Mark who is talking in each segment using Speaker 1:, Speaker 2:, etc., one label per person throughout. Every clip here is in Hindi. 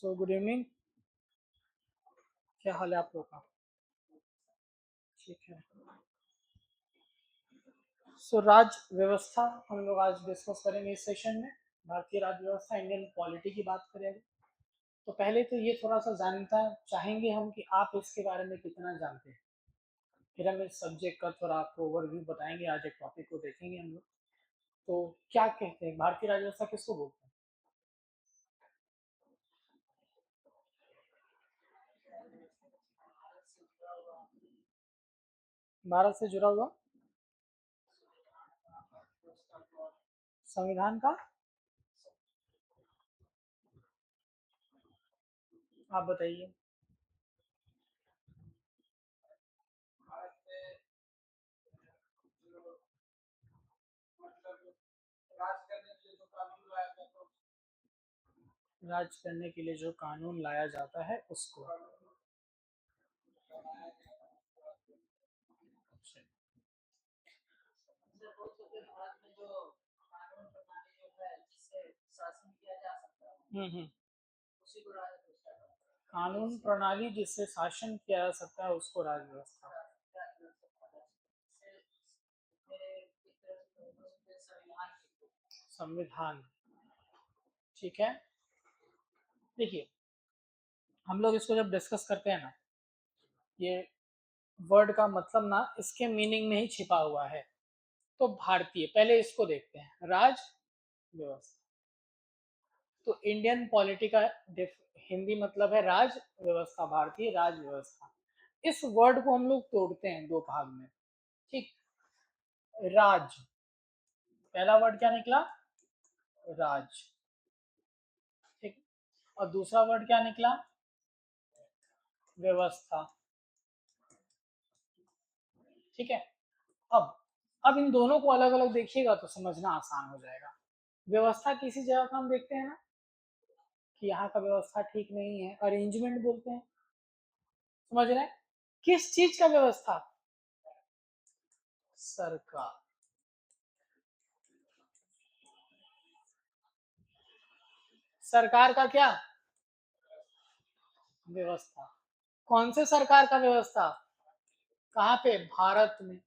Speaker 1: So good evening. क्या हाल है आप लोगों का? ठीक है। सो राज्य व्यवस्था हम लोग आज डिस्कस करेंगे इस सेशन में। भारतीय राज्य व्यवस्था, इंडियन पॉलिटी की बात करेंगे। तो पहले तो ये थोड़ा सा जानना चाहेंगे हम कि आप इसके बारे में कितना जानते हैं। फिर हम इस सब्जेक्ट का थोड़ा आपको ओवरव्यू बताएंगे। आज एक टॉपिक को देखेंगे हम लोग। तो क्या कहते हैं, भारतीय राज्य व्यवस्था किसको बोलते हैं? भारत से जुड़ा हुआ संविधान का। आप बताइए। राज करने के लिए जो कानून लाया जाता है उसको। हम्म। कानून प्रणाली जिससे शासन किया जा सकता है उसको राज्य व्यवस्था। संविधान। ठीक है। देखिए, हम लोग इसको जब डिस्कस करते हैं ना, ये वर्ड का मतलब ना इसके मीनिंग में ही छिपा हुआ है। तो भारतीय, पहले इसको देखते हैं, राज व्यवस्था। तो इंडियन पॉलिटी का हिंदी मतलब है राज व्यवस्था, भारतीय राज व्यवस्था। इस वर्ड को हम लोग तोड़ते हैं दो भाग में। ठीक। राज, पहला वर्ड क्या निकला? राज। ठीक। और दूसरा वर्ड क्या निकला? व्यवस्था। ठीक है। अब इन दोनों को अलग अलग देखिएगा तो समझना आसान हो जाएगा। व्यवस्था किसी जगह का हम देखते हैं ना कि यहाँ का व्यवस्था ठीक नहीं है, अरेंजमेंट बोलते हैं। समझ रहे हैं? किस चीज का व्यवस्था? सरकार। सरकार का क्या? व्यवस्था। कौन से सरकार का व्यवस्था? कहाँ पे? भारत में।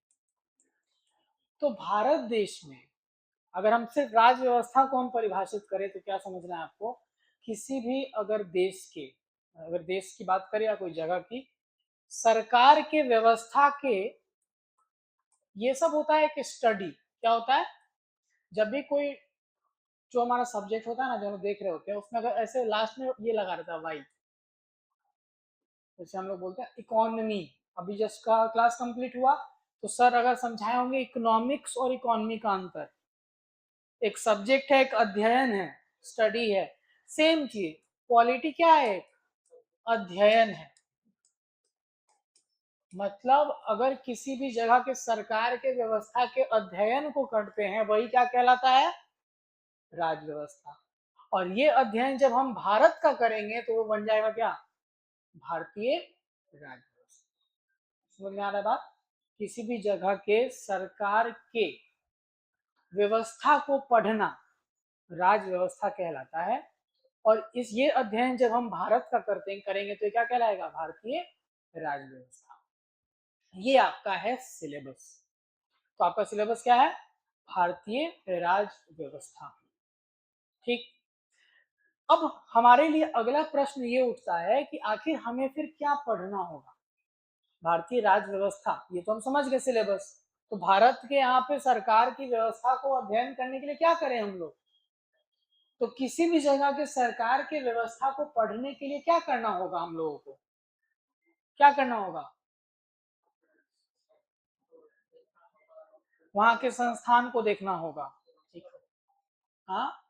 Speaker 1: तो भारत देश में अगर हम सिर्फ राज्य व्यवस्था को हम परिभाषित करें तो क्या समझना है आपको? किसी भी अगर देश के, अगर देश की बात करें या कोई जगह की, सरकार के व्यवस्था के, ये सब होता है कि स्टडी क्या होता है? जब भी कोई, जो हमारा सब्जेक्ट होता है ना, जो हम देख रहे होते हैं, उसमें अगर ऐसे लास्ट में ये लगा रहता है वाई, जैसे हम लोग बोलते हैं इकोनॉमी। अभी जस्ट का क्लास कंप्लीट हुआ तो सर अगर समझाए होंगे इकोनॉमिक्स और इकोनॉमी का अंतर। एक सब्जेक्ट है, एक अध्ययन है, स्टडी है। सेम चीज पॉलिटी क्या है? अध्ययन है। मतलब अगर किसी भी जगह के सरकार के व्यवस्था के अध्ययन को करते हैं वही क्या कहलाता है? राज व्यवस्था। और ये अध्ययन जब हम भारत का करेंगे तो वो बन जाएगा क्या? भारतीय राज व्यवस्था। समझ में आ रहा है बात? किसी भी जगह के सरकार के व्यवस्था को पढ़ना राज व्यवस्था कहलाता है। और इस ये अध्ययन जब हम भारत का करते करेंगे तो क्या कहलाएगा? भारतीय राज व्यवस्था। ये आपका है सिलेबस। तो आपका सिलेबस क्या है? भारतीय राज व्यवस्था। ठीक। अब हमारे लिए अगला प्रश्न ये उठता है कि आखिर हमें फिर क्या पढ़ना होगा? भारतीय राज व्यवस्था ये तो हम समझ गए सिलेबस। तो भारत के यहाँ पे सरकार की व्यवस्था को अध्ययन करने के लिए क्या करें हम लोग? तो किसी भी जगह के सरकार के व्यवस्था को पढ़ने के लिए क्या करना होगा हम लोगों को? क्या करना होगा? वहां के संस्थान को देखना होगा। ठीक है। हाँ,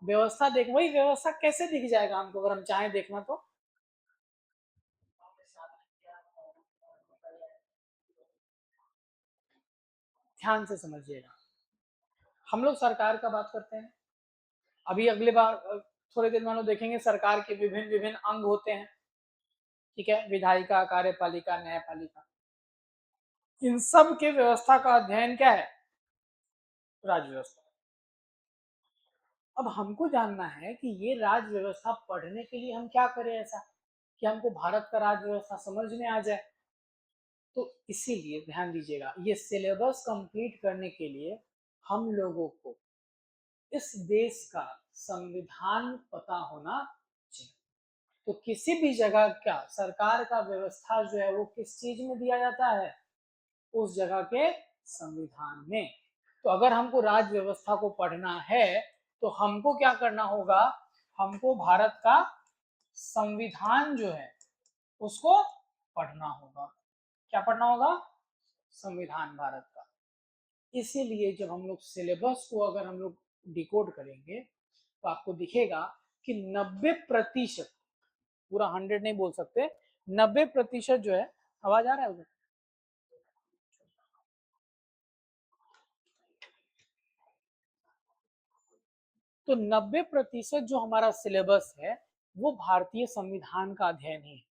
Speaker 1: व्यवस्था देख, वही व्यवस्था कैसे दिख जाएगा हमको अगर हम चाहें देखना तो? ध्यान से समझिएगा। हम लोग सरकार का बात करते हैं। अभी अगले बार थोड़े दिन में हम लोग देखेंगे सरकार के विभिन्न विभिन्न अंग होते हैं। ठीक है, विधायिका, कार्यपालिका, न्यायपालिका। इन सब के व्यवस्था का अध्ययन क्या है? राज्य व्यवस्था। अब हमको जानना है कि ये राज व्यवस्था पढ़ने के लिए हम क्या करें ऐसा कि हमको भारत का राज व्यवस्था समझ में आ जाए। तो इसीलिए ध्यान दीजिएगा, ये सिलेबस कंप्लीट करने के लिए हम लोगों को इस देश का संविधान पता होना चाहिए। तो किसी भी जगह का सरकार का व्यवस्था जो है वो किस चीज में दिया जाता है, उस जगह के संविधान में। तो अगर हमको राज्य व्यवस्था को पढ़ना है तो हमको क्या करना होगा, हमको भारत का संविधान जो है उसको पढ़ना होगा। क्या पढ़ना होगा, संविधान भारत का। इसीलिए जब हम लोग सिलेबस को अगर हम लोग डिकोड करेंगे तो आपको दिखेगा कि 90%, पूरा 100 नहीं बोल सकते, 90% जो है, आवाज आ रहा है उधर, तो 90% जो हमारा सिलेबस है वो भारतीय संविधान का अध्ययन ही है।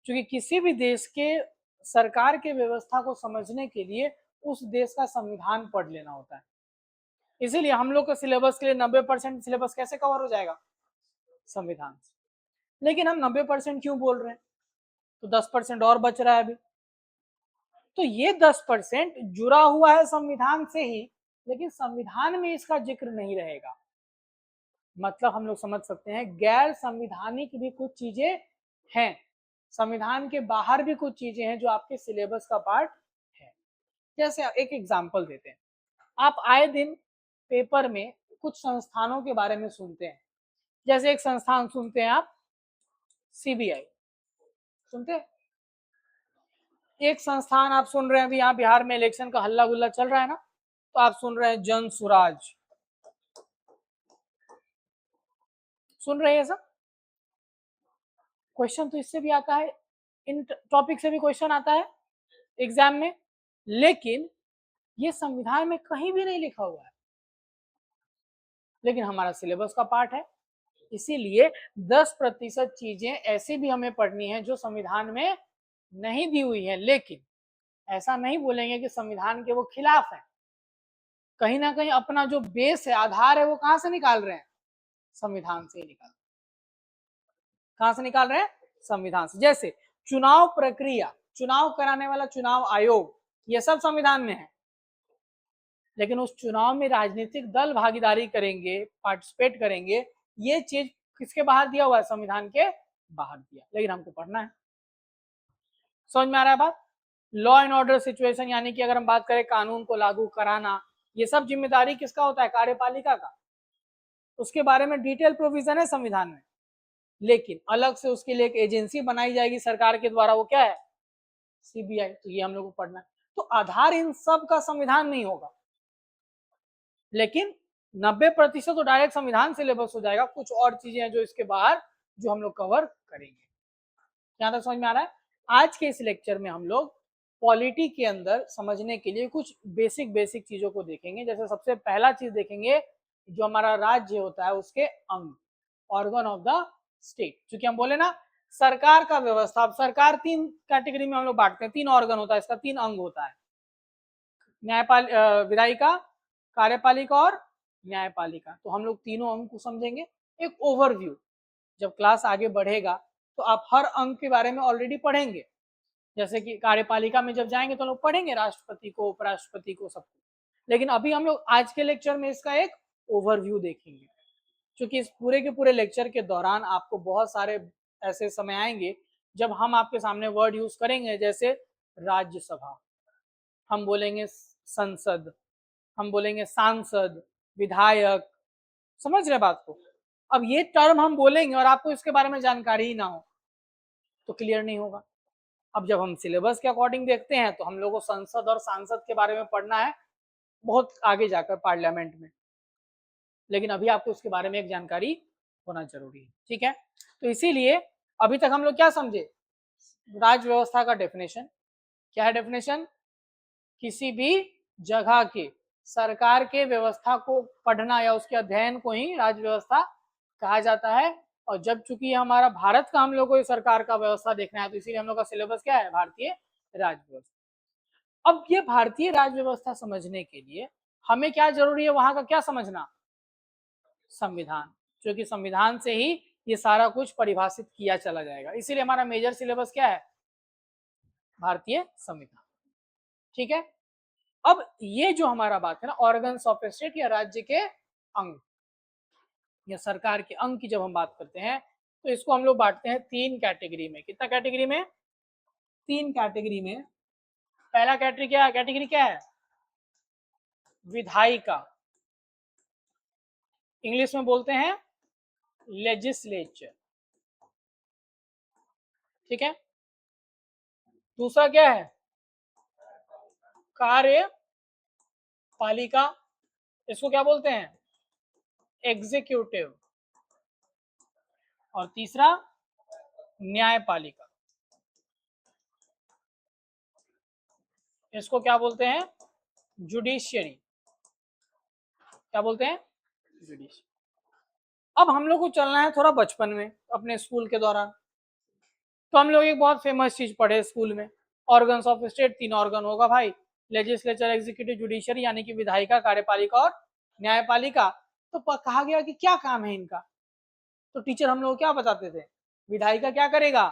Speaker 1: क्योंकि किसी भी देश के सरकार के व्यवस्था को समझने के लिए उस देश का संविधान पढ़ लेना होता है। इसीलिए हम लोग के सिलेबस के लिए 90% सिलेबस कैसे कवर हो जाएगा, संविधान से। लेकिन हम 90% क्यों बोल रहे हैं, तो 10% और बच रहा है अभी। तो ये 10% जुड़ा हुआ है संविधान से ही, लेकिन संविधान में इसका जिक्र नहीं रहेगा। मतलब हम लोग समझ सकते हैं गैर संविधानिक भी कुछ चीजें हैं, संविधान के बाहर भी कुछ चीजें हैं जो आपके सिलेबस का पार्ट है। जैसे एक एग्जांपल देते हैं, आप आए दिन पेपर में कुछ संस्थानों के बारे में सुनते हैं। जैसे एक संस्थान सुनते हैं आप, सीबीआई सुनते हैं। एक संस्थान आप सुन रहे हैं, अभी यहाँ बिहार में इलेक्शन का हल्ला गुल्ला चल रहा है ना, तो आप सुन रहे हैं जन सुराज, सुन रहे हैं सब। क्वेश्चन तो इससे भी आता है, इन टॉपिक से भी क्वेश्चन आता है एग्जाम में, लेकिन ये संविधान में कहीं भी नहीं लिखा हुआ है, लेकिन हमारा सिलेबस का पार्ट है। इसीलिए 10% चीजें ऐसी भी हमें पढ़नी है जो संविधान में नहीं दी हुई है। लेकिन ऐसा नहीं बोलेंगे कि संविधान के वो खिलाफ है, कहीं ना कहीं अपना जो बेस है, आधार है, वो कहां से निकाल रहे हैं, संविधान से निकाल, कहां से निकाल रहे हैं, संविधान से। जैसे चुनाव प्रक्रिया, चुनाव कराने वाला चुनाव आयोग, ये सब संविधान में है, लेकिन उस चुनाव में राजनीतिक दल भागीदारी करेंगे, पार्टिसिपेट करेंगे, ये चीज किसके बाहर दिया हुआ है, संविधान के बाहर दिया, लेकिन हमको पढ़ना है। समझ में आ रहा है बात। लॉ एंड ऑर्डर सिचुएशन, यानी कि अगर हम बात करें कानून को लागू कराना, ये सब जिम्मेदारी किसका होता है, कार्यपालिका का। उसके बारे में डिटेल प्रोविजन है संविधान में, लेकिन अलग से उसके लिए एक एजेंसी बनाई जाएगी सरकार के द्वारा, वो क्या है, सीबीआई। तो ये हम लोग को पढ़ना है। तो आधार इन सब का संविधान नहीं होगा, लेकिन 90% तो डायरेक्ट संविधान सिलेबस हो जाएगा। कुछ और चीजें हैं जो इसके बाहर, जो हम लोग कवर करेंगे। यहाँ तक समझ में आ रहा है। आज के इस लेक्चर में हम लोग पॉलिटी के अंदर समझने के लिए कुछ बेसिक बेसिक चीजों को देखेंगे। जैसे सबसे पहला चीज देखेंगे, जो हमारा राज्य होता है उसके अंग, ऑर्गन ऑफ द स्टेट। क्योंकि हम बोले ना सरकार का व्यवस्था, अब सरकार 3 कैटेगरी में हम लोग बांटते हैं, 3 ऑर्गन होता है इसका, 3 अंग होता है, विधायिका, कार्यपालिका और न्यायपालिका। तो हम लोग तीनों अंग को समझेंगे। एक ओवरव्यू, जब क्लास आगे बढ़ेगा तो आप हर अंग के बारे में ऑलरेडी पढ़ेंगे। जैसे कि कार्यपालिका में जब जाएंगे तो लोग पढ़ेंगे राष्ट्रपति को, उपराष्ट्रपति को, सबको। लेकिन अभी हम लोग आज के लेक्चर में इसका एक ओवरव्यू देखेंगे, क्योंकि इस पूरे के पूरे लेक्चर के दौरान आपको बहुत सारे ऐसे समय आएंगे जब हम आपके सामने वर्ड यूज करेंगे, जैसे राज्यसभा, हम बोलेंगे संसद, हम बोलेंगे सांसद, विधायक। समझ रहे बात को। अब ये टर्म हम बोलेंगे और आपको इसके बारे में जानकारी ही ना हो तो क्लियर नहीं होगा। अब जब हम सिलेबस के अकॉर्डिंग देखते हैं तो हम लोग को संसद और सांसद के बारे में पढ़ना है बहुत आगे जाकर पार्लियामेंट में, लेकिन अभी आपको उसके बारे में एक जानकारी होना जरूरी है। ठीक है, तो इसीलिए अभी तक हम लोग क्या समझे, राज्य व्यवस्था का डेफिनेशन क्या है। डेफिनेशन, किसी भी जगह के सरकार के व्यवस्था को पढ़ना या उसके अध्ययन को ही राज्य व्यवस्था कहा जाता है। और जब चूंकि हमारा भारत का, हम लोग को सरकार का व्यवस्था देखना है, तो इसीलिए हम लोग का सिलेबस क्या है, भारतीय राज्य व्यवस्था। अब ये भारतीय राज्य व्यवस्था समझने के लिए हमें क्या जरूरी है, वहां का क्या समझना, संविधान, क्योंकि संविधान से ही ये सारा कुछ परिभाषित किया चला जाएगा। इसीलिए हमारा मेजर सिलेबस क्या है? भारतीय संविधान। ठीक है। अब ये जो हमारा बात है ना, ऑर्गन्स ऑफ स्टेट या राज्य के अंग या सरकार के अंग की जब हम बात करते हैं तो इसको हम लोग बांटते हैं तीन कैटेगरी में। कितना कैटेगरी में? तीन कैटेगरी में। पहला कैटेगरी क्या है? विधायिका, इंग्लिश में बोलते हैं लेजिस्लेचर। ठीक है। दूसरा क्या है? कार्यपालिका, इसको क्या बोलते हैं? एग्जीक्यूटिव। और तीसरा न्यायपालिका, इसको क्या बोलते हैं? जुडिशियरी। क्या बोलते हैं? जुडिशियरी। अब हम लोग को चलना है थोड़ा बचपन में अपने स्कूल के दौरान। तो हम लोग एक बहुत फेमस चीज पढ़े स्कूल में, ऑर्गन्स ऑफ स्टेट। तीन ऑर्गन होगा भाई, लेजिस्लेचर, एग्जीक्यूटिव, जुडिशियरी, यानी कि विधायिका, कार्यपालिका और न्यायपालिका। तो कहा गया कि क्या काम है इनका? तो टीचर हम लोग क्या बताते थे? विधायिका क्या करेगा?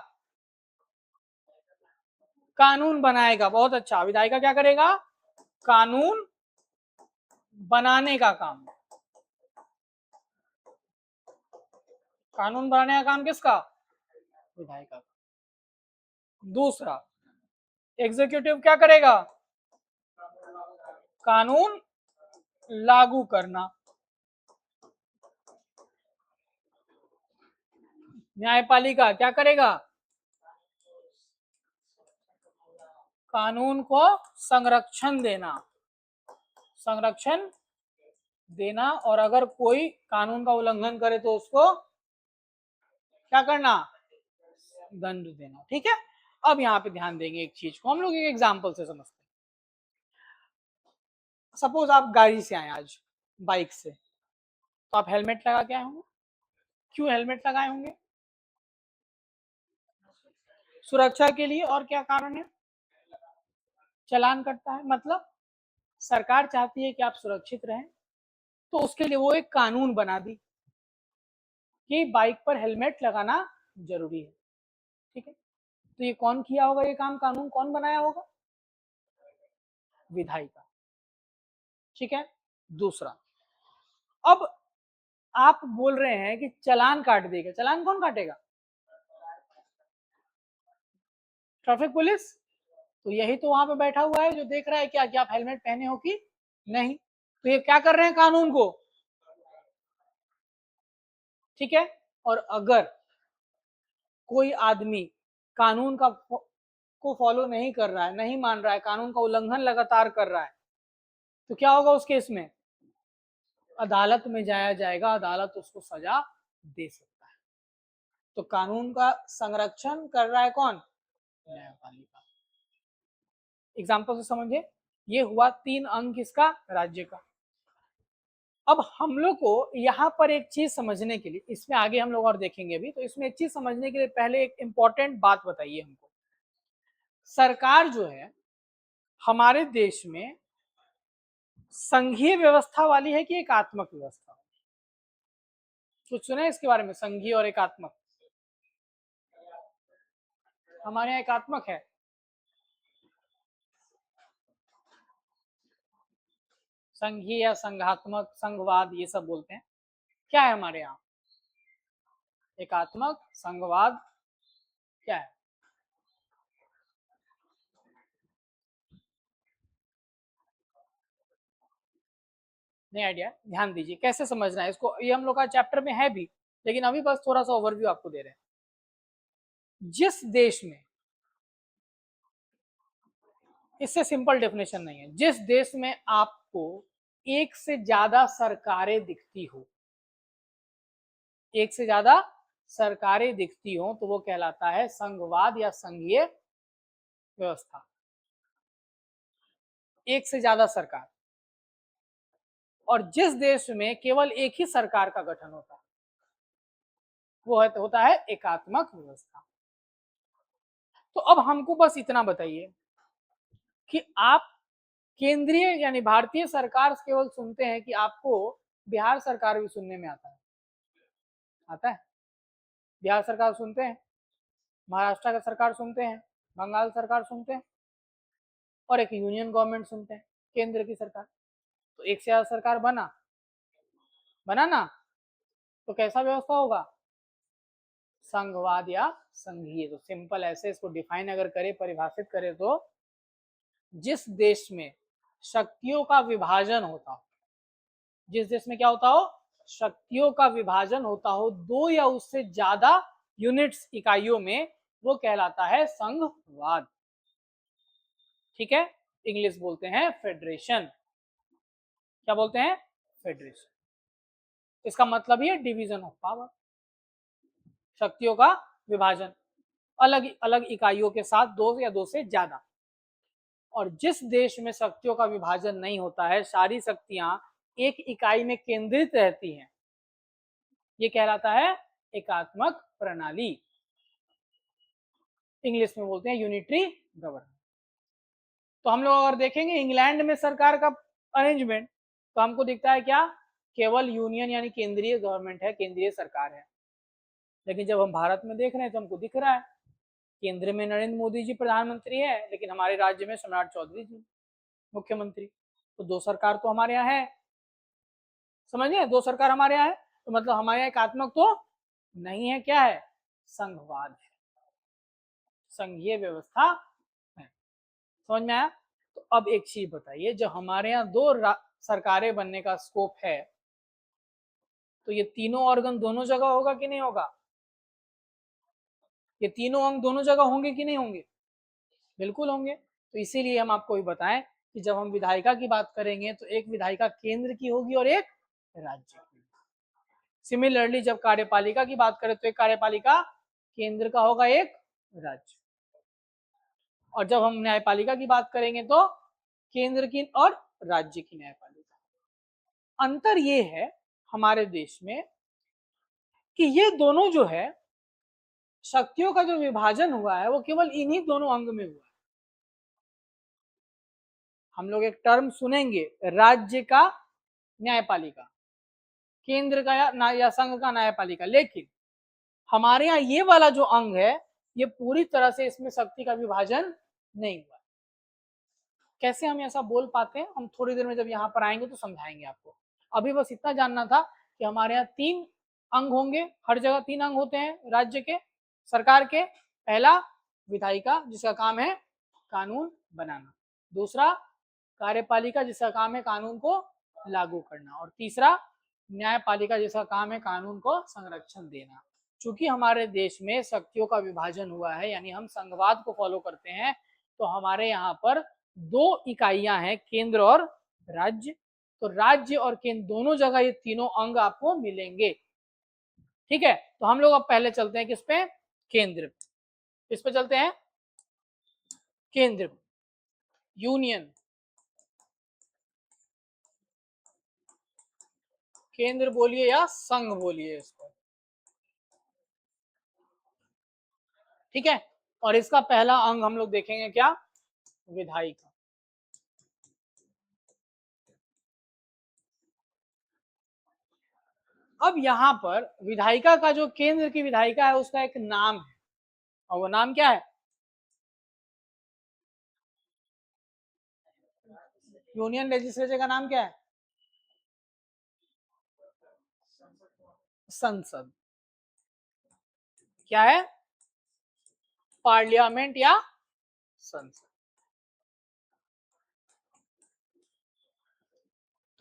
Speaker 1: कानून बनाएगा। बहुत अच्छा। विधायिका क्या करेगा? कानून बनाने का काम। कानून बनाने का काम किसका? विधायिका। दूसरा, एग्जीक्यूटिव क्या करेगा? कानून लागू करना। न्यायपालिका क्या करेगा? कानून को संरक्षण देना। संरक्षण देना, और अगर कोई कानून का उल्लंघन करे तो उसको क्या करना? दंड देना। ठीक है। अब यहाँ पे ध्यान देंगे एक चीज को, हम लोग एक एग्जाम्पल से समझते हैं। सपोज आप गाड़ी से आए आज, बाइक से, तो आप हेलमेट लगा के आए होंगे। क्यों हेलमेट लगाए होंगे? सुरक्षा के लिए। और क्या कारण है? चालान कटता है, मतलब सरकार चाहती है कि आप सुरक्षित रहें, तो उसके लिए वो एक कानून बना दी कि बाइक पर हेलमेट लगाना जरूरी है। ठीक है। तो ये कौन किया होगा? ये काम, कानून कौन बनाया होगा? विधायिका। ठीक है। दूसरा, अब आप बोल रहे हैं कि चालान काट देगा। चालान कौन काटेगा? Traffic police. तो यही तो वहां पे बैठा हुआ है जो देख रहा है क्या कि आप हेलमेट पहने हो कि नहीं। तो ये क्या कर रहे हैं? कानून को। ठीक है। और अगर कोई आदमी कानून का को फॉलो नहीं कर रहा है, नहीं मान रहा है, कानून का उल्लंघन लगातार कर रहा है, तो क्या होगा उस केस में? अदालत में जाया जाएगा, अदालत उसको सजा दे सकता है। तो कानून का संरक्षण कर रहा है कौन? न्यायपालिका। एग्जाम्पल से समझिए, ये हुआ तीन अंग किसका? राज्य का। अब हम लोग को यहाँ पर एक चीज समझने के लिए, इसमें आगे हम लोग और देखेंगे भी, तो इसमें एक चीज समझने के लिए पहले एक इंपॉर्टेंट बात बताइए हमको। सरकार जो है हमारे देश में संघीय व्यवस्था वाली है कि एकात्मक व्यवस्था? कुछ सुना है इसके बारे में, संघीय और एकात्मक? हमारे यहाँ एकात्मक है। संघीय या संघात्मक, संघवाद, ये सब बोलते हैं। क्या है हमारे यहाँ? एकात्मक, संघवाद, क्या है? नहीं आइडिया? ध्यान दीजिए कैसे समझना है इसको, ये हम लोग का चैप्टर में है भी, लेकिन अभी बस थोड़ा सा ओवरव्यू आपको दे रहे हैं। जिस देश में, इससे सिंपल डेफिनेशन नहीं है, जिस देश में आपको एक से ज्यादा सरकारें दिखती हो, एक से ज्यादा सरकारें दिखती हो, तो वो कहलाता है संघवाद या संघीय व्यवस्था। एक से ज्यादा सरकार। और जिस देश में केवल एक ही सरकार का गठन होता है, वो होता है एकात्मक व्यवस्था। तो अब हमको बस इतना बताइए कि आप केंद्रीय यानी भारतीय सरकार केवल सुनते हैं कि आपको बिहार सरकार भी सुनने में आता है, आता है। बिहार सरकार सुनते हैं, महाराष्ट्र का सरकार सुनते हैं, बंगाल सरकार सुनते हैं, और एक यूनियन गवर्नमेंट सुनते हैं, केंद्र की सरकार। तो एक से ज्यादा सरकार बना ना, तो कैसा व्यवस्था होगा? संघवाद या संघीय। तो सिंपल ऐसे इसको डिफाइन अगर करे, परिभाषित करे, तो जिस देश में शक्तियों का विभाजन होता हो, जिस देश में क्या होता हो, शक्तियों का विभाजन होता हो दो या उससे ज्यादा यूनिट्स, इकाइयों में, वो कहलाता है संघवाद। ठीक है, इंग्लिश बोलते हैं फेडरेशन। क्या बोलते हैं? फेडरेशन। इसका मतलब ही है डिवीजन ऑफ पावर, शक्तियों का विभाजन अलग अलग इकाइयों के साथ, दो या दो से ज्यादा। और जिस देश में शक्तियों का विभाजन नहीं होता है, सारी शक्तियां एक इकाई में केंद्रित रहती हैं, ये कहलाता है एकात्मक प्रणाली। इंग्लिश में बोलते हैं यूनिटरी गवर्नमेंट। तो हम लोग अगर देखेंगे इंग्लैंड में सरकार का अरेंजमेंट, तो हमको दिखता है क्या? केवल यूनियन यानी केंद्रीय गवर्नमेंट है, केंद्रीय सरकार है। लेकिन जब हम भारत में देख रहे हैं तो हमको दिख रहा है केंद्र में नरेंद्र मोदी जी प्रधानमंत्री है, लेकिन हमारे राज्य में सम्राट चौधरी जी मुख्यमंत्री। तो दो सरकार तो हमारे यहाँ है, समझ गए? दो सरकार हमारे यहाँ है, तो मतलब हमारे यहाँ एकात्मक तो नहीं है, क्या है? संघवाद है, संघीय व्यवस्था है। समझ में आया? तो अब एक चीज बताइए, जब हमारे यहाँ दो सरकारें बनने का स्कोप है, तो ये तीनों ऑर्गन दोनों जगह होगा कि नहीं होगा? ये तीनों अंग दोनों जगह होंगे कि नहीं होंगे? बिल्कुल होंगे। तो इसीलिए हम आपको भी बताएं कि जब हम विधायिका की बात करेंगे तो एक विधायिका केंद्र की होगी और एक राज्य की। सिमिलरली जब कार्यपालिका की बात करें तो एक कार्यपालिका केंद्र का होगा, एक राज्य। और जब हम न्यायपालिका की बात करेंगे तो केंद्र की और राज्य की न्यायपालिका। अंतर ये है हमारे देश में कि ये दोनों जो है, शक्तियों का जो विभाजन हुआ है वो केवल इन्हीं दोनों अंग में हुआ है। हम लोग एक टर्म सुनेंगे, राज्य का न्यायपालिका, केंद्र का या संघ का न्यायपालिका, लेकिन हमारे यहाँ ये वाला जो अंग है, ये पूरी तरह से इसमें शक्ति का विभाजन नहीं हुआ। कैसे हम ऐसा बोल पाते हैं, हम थोड़ी देर में जब यहाँ पर आएंगे तो समझाएंगे आपको। अभी बस इतना जानना था कि हमारे यहाँ तीन अंग होंगे, हर जगह तीन अंग होते हैं राज्य के, सरकार के। पहला विधायिका, जिसका काम है कानून बनाना। दूसरा कार्यपालिका, जिसका काम है कानून को लागू करना। और तीसरा न्यायपालिका, जिसका काम है कानून को संरक्षण देना। चूंकि हमारे देश में शक्तियों का विभाजन हुआ है, यानी हम संघवाद को फॉलो करते हैं, तो हमारे यहाँ पर दो इकाइयां हैं, केंद्र और राज्य। तो राज्य और केंद्र दोनों जगह ये तीनों अंग आपको मिलेंगे। ठीक है, तो हम लोग अब पहले चलते हैं किस पे? केंद्र। किस पे चलते हैं? केंद्र, यूनियन। केंद्र बोलिए या संघ बोलिए इसको, ठीक है। और इसका पहला अंग हम लोग देखेंगे क्या? विधायिका। अब यहाँ पर विधायिका का, जो केंद्र की विधायिका है, उसका एक नाम है, और वो नाम क्या है? यूनियन लेजिस्लेचर का नाम क्या है? संसद। क्या है? पार्लियामेंट या संसद।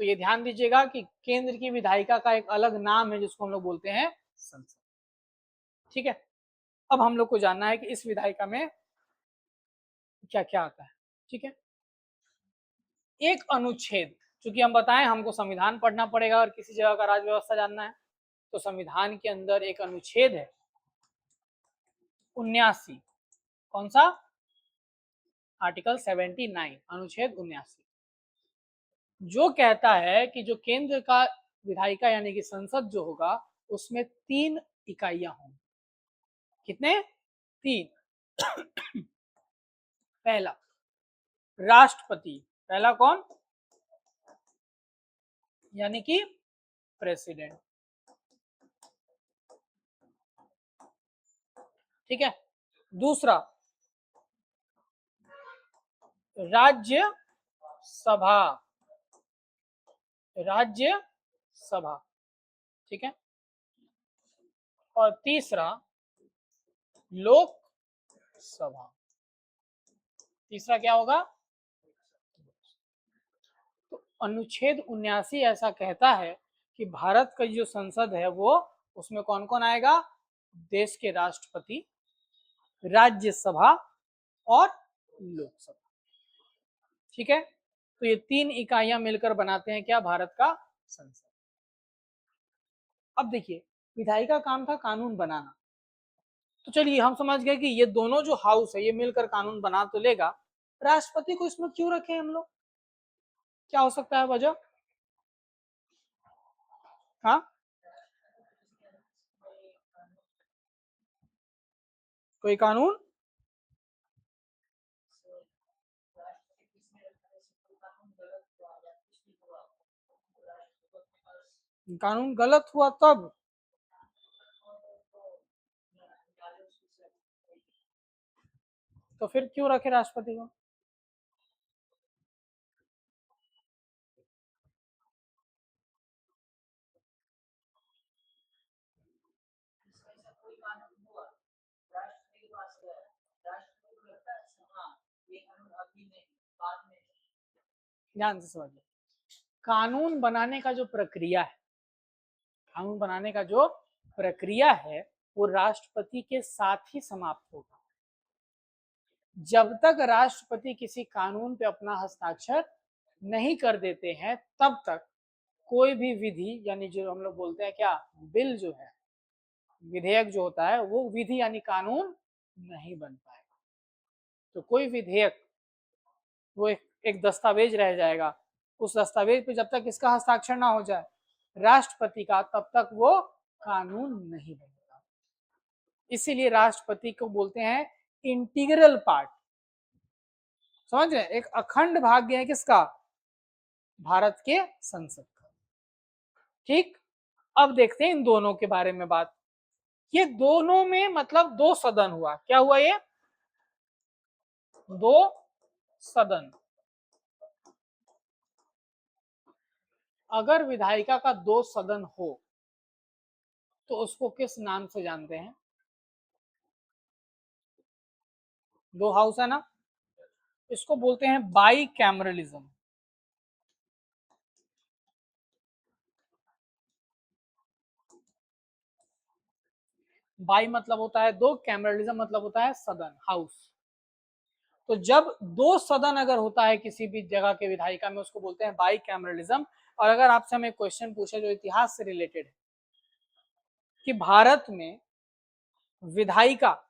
Speaker 1: तो ये ध्यान दीजिएगा कि केंद्र की विधायिका का एक अलग नाम है, जिसको हम लोग बोलते हैं संसद। ठीक है, अब हम लोग को जानना है कि इस विधायिका में क्या क्या आता है। ठीक है, एक अनुच्छेद, चूंकि हम बताएं हमको संविधान पढ़ना पड़ेगा और किसी जगह का राज्य व्यवस्था जानना है, तो संविधान के अंदर एक अनुच्छेद है 79। कौन सा? आर्टिकल 79, अनुच्छेद 79, जो कहता है कि जो केंद्र का विधायिका यानी कि संसद जो होगा, उसमें तीन इकाइयां होंगी। कितने? तीन। पहला राष्ट्रपति। पहला कौन? यानी कि प्रेसिडेंट। ठीक है। दूसरा, राज्य सभा, राज्य सभा। ठीक है। और तीसरा, लोक सभा। तीसरा क्या होगा? तो अनुच्छेद 79 ऐसा कहता है कि भारत का जो संसद है वो, उसमें कौन कौन आएगा? देश के राष्ट्रपति, राज्यसभा और लोकसभा। ठीक है। तो ये तीन इकाइयां मिलकर बनाते हैं क्या? भारत का संसद। अब देखिए, विधायी का काम था कानून बनाना, तो चलिए हम समझ गए कि ये दोनों जो हाउस है ये मिलकर कानून बना तो लेगा, राष्ट्रपति को इसमें क्यों रखे हम लोग? क्या हो सकता है वजह? हाँ, कोई कानून? कानून गलत हुआ तब? तो फिर क्यों रखे राष्ट्रपति को? ध्यान से समझिए, कानून बनाने का जो प्रक्रिया है, कानून बनाने का जो प्रक्रिया है वो राष्ट्रपति के साथ ही समाप्त होगा। जब तक राष्ट्रपति किसी कानून पे अपना हस्ताक्षर नहीं कर देते हैं तब तक कोई भी विधि, यानी जो हम लोग बोलते हैं क्या, बिल जो है, विधेयक जो होता है वो विधि यानी कानून नहीं बन पाएगा। तो कोई विधेयक वो एक दस्तावेज रह जाएगा, उस दस्तावेज पे जब तक इसका हस्ताक्षर ना हो जाए राष्ट्रपति का, तब तक वो कानून नहीं बनेगा। इसीलिए राष्ट्रपति को बोलते हैं इंटीग्रल पार्ट। समझ रहे? एक अखंड भाग है किसका? भारत के संसद का। ठीक। अब देखते हैं इन दोनों के बारे में बात। ये दोनों में मतलब दो सदन हुआ। क्या हुआ? ये दो सदन। अगर विधायिका का दो सदन हो तो उसको किस नाम से जानते हैं? दो हाउस है ना, इसको बोलते हैं बाई कैमरलिज्म। बाई मतलब होता है दो, कैमरलिज्म मतलब होता है सदन, हाउस। तो जब दो सदन अगर होता है किसी भी जगह के विधायिका में, उसको बोलते हैं बाई कैमरलिज्म। और अगर आपसे हम एक क्वेश्चन पूछे जो इतिहास से रिलेटेड है कि भारत में विधायिका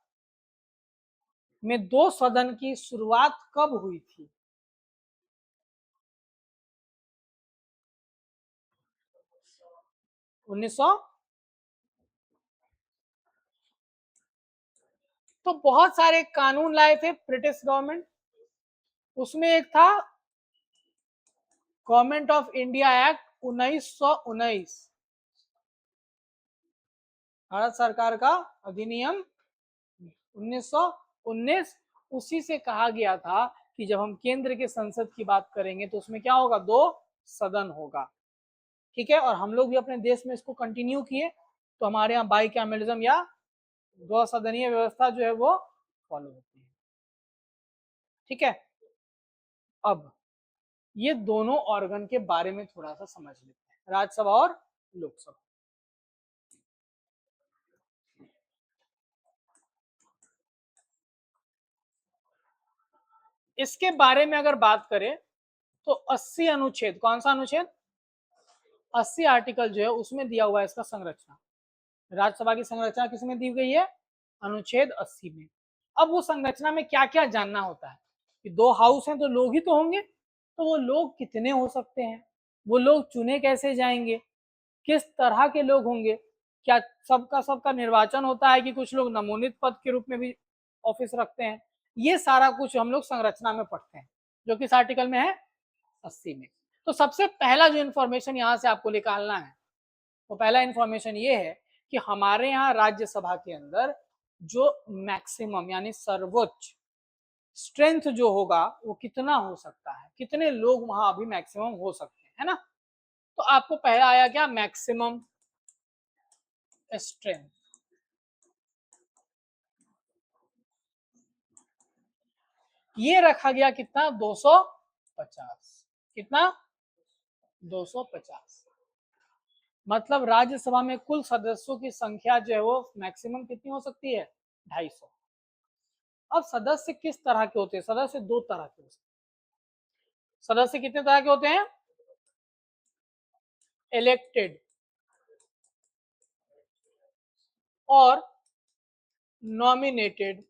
Speaker 1: में दो सदन की शुरुआत कब हुई थी? 1900। तो बहुत सारे कानून लाए थे ब्रिटिश गवर्नमेंट, उसमें एक था government of India act 1919, Bharat सरकार का अधिनियम 1919। उसी से कहा गया था कि जब हम केंद्र के संसद की बात करेंगे तो उसमें क्या होगा? दो सदन होगा। ठीक है। और हम लोग भी अपने देश में इसको कंटिन्यू किए, तो हमारे यहाँ बाई कैमरलिज्म या दो सदनीय व्यवस्था जो है वो फॉलो होती है। ठीक है। अब ये दोनों ऑर्गन के बारे में थोड़ा सा समझ लेते हैं, राज्यसभा और लोकसभा। इसके बारे में अगर बात करें तो 80 अनुच्छेद, कौन सा अनुच्छेद? 80 आर्टिकल जो है उसमें दिया हुआ है इसका संरचना। राज्यसभा की संरचना किसमें दी गई है? अनुच्छेद 80 में। अब वो संरचना में क्या क्या जानना होता है कि दो हाउस हैं तो लोग ही तो होंगे, तो वो लोग कितने हो सकते हैं, वो लोग चुने कैसे जाएंगे, किस तरह के लोग होंगे, क्या सबका सबका निर्वाचन होता है कि कुछ लोग नमोनित पद के रूप में भी ऑफिस रखते हैं, ये सारा कुछ हम लोग संरचना में पढ़ते हैं जो किस आर्टिकल में है? 80 में। तो सबसे पहला जो इंफॉर्मेशन यहाँ से आपको निकालना है तो पहला इंफॉर्मेशन ये है कि हमारे यहाँ राज्यसभा के अंदर जो मैक्सिमम यानी सर्वोच्च स्ट्रेंथ जो होगा वो कितना हो सकता है, कितने लोग वहां अभी मैक्सिमम हो सकते हैं, है ना। तो आपको पहला आया क्या, मैक्सिमम स्ट्रेंथ। ये रखा गया कितना, 250। कितना, 250। मतलब राज्यसभा में कुल सदस्यों की संख्या जो है वो मैक्सिमम कितनी हो सकती है, 250। अब सदस्य किस तरह के होते हैं, सदस्य दो तरह के होते हैं। सदस्य कितने तरह के होते हैं, इलेक्टेड और नॉमिनेटेड।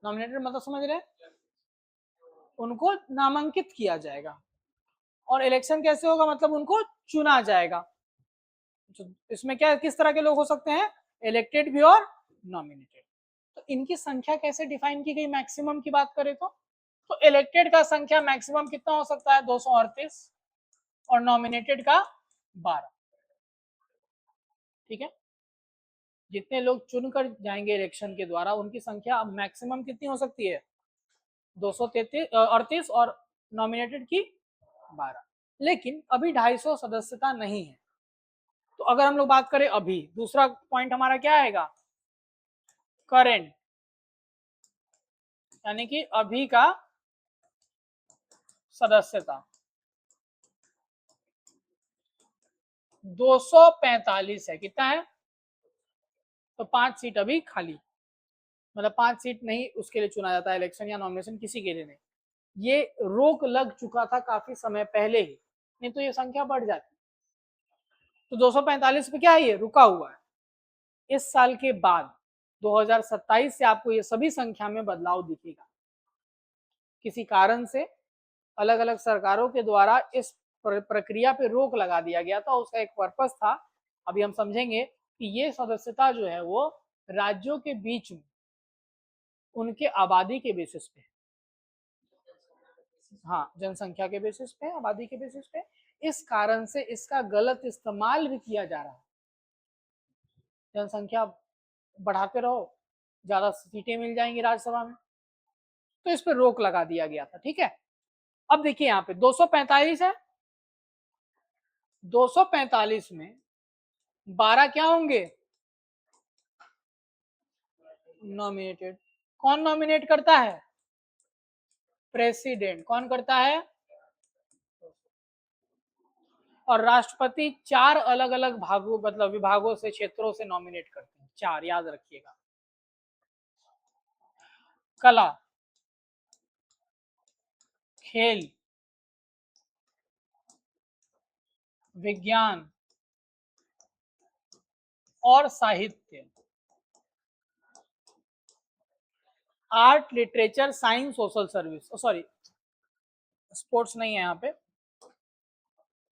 Speaker 1: नॉमिनेटेड मतलब समझ रहे हैं, उनको नामांकित किया जाएगा। और इलेक्शन कैसे होगा, मतलब उनको चुना जाएगा। इसमें क्या किस तरह के लोग हो सकते हैं, इलेक्टेड भी और नॉमिनेटेड। तो इनकी संख्या कैसे डिफाइन की गई, मैक्सिमम की बात करें तो इलेक्टेड का संख्या मैक्सिमम कितना हो सकता है, 238 और नॉमिनेटेड का 12। ठीक है, जितने लोग चुनकर जाएंगे इलेक्शन के द्वारा उनकी संख्या मैक्सिमम कितनी हो सकती है, 238 और नॉमिनेटेड की 12। लेकिन अभी 250 सदस्यता नहीं है। तो अगर हम लोग बात करें अभी, दूसरा पॉइंट हमारा क्या आएगा, करेंट, यानी कि अभी का सदस्यता 245 है। कितना है, तो 5 सीट अभी खाली, मतलब 5 सीट नहीं उसके लिए चुना जाता है इलेक्शन या नॉमिनेशन, किसी के लिए नहीं। ये रोक लग चुका था काफी समय पहले ही, नहीं तो ये संख्या बढ़ जाती। तो 245 पे क्या है, ये रुका हुआ है। इस साल के बाद 2027 से आपको ये सभी संख्या में बदलाव दिखेगा। किसी कारण से अलग अलग सरकारों के द्वारा इस प्रक्रिया पे रोक लगा दिया गया था, उसका एक पर्पस था। अभी हम समझेंगे कि ये सदस्यता जो है वो राज्यों के बीच में उनके आबादी के बेसिस पे, हाँ जनसंख्या के बेसिस पे, आबादी के बेसिस पे, इस कारण से इसका गलत इस्तेमाल भी किया जा रहा है। जनसंख्या बढ़ाते रहो, ज्यादा सीटें मिल जाएंगी राज्यसभा में, तो इस पर रोक लगा दिया गया था। ठीक है, अब देखिए यहाँ पे 245 है, 245 में 12 क्या होंगे, नॉमिनेटेड। कौन नॉमिनेट करता है, प्रेसिडेंट। कौन करता है, और राष्ट्रपति 4 अलग अलग भागों मतलब विभागों से, क्षेत्रों से नॉमिनेट करते हैं, 4 याद रखिएगा। कला, खेल, विज्ञान और साहित्य। Art, literature, science, social service, sorry sports नहीं है यहाँ पे,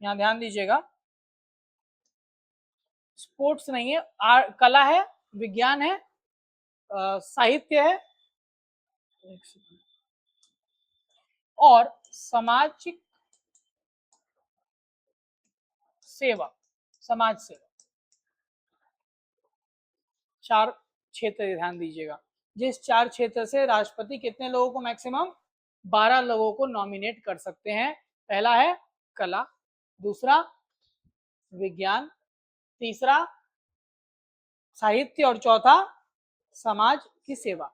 Speaker 1: यहाँ ध्यान दीजिएगा, स्पोर्ट्स नहीं है, कला है, विज्ञान है, साहित्य है और सामाजिक सेवा, समाज सेवा। 4 क्षेत्र ध्यान दीजिएगा, जिस 4 क्षेत्र से राष्ट्रपति कितने लोगों को, मैक्सिमम 12 लोगों को नॉमिनेट कर सकते हैं। पहला है कला, दूसरा विज्ञान, तीसरा साहित्य और चौथा समाज की सेवा।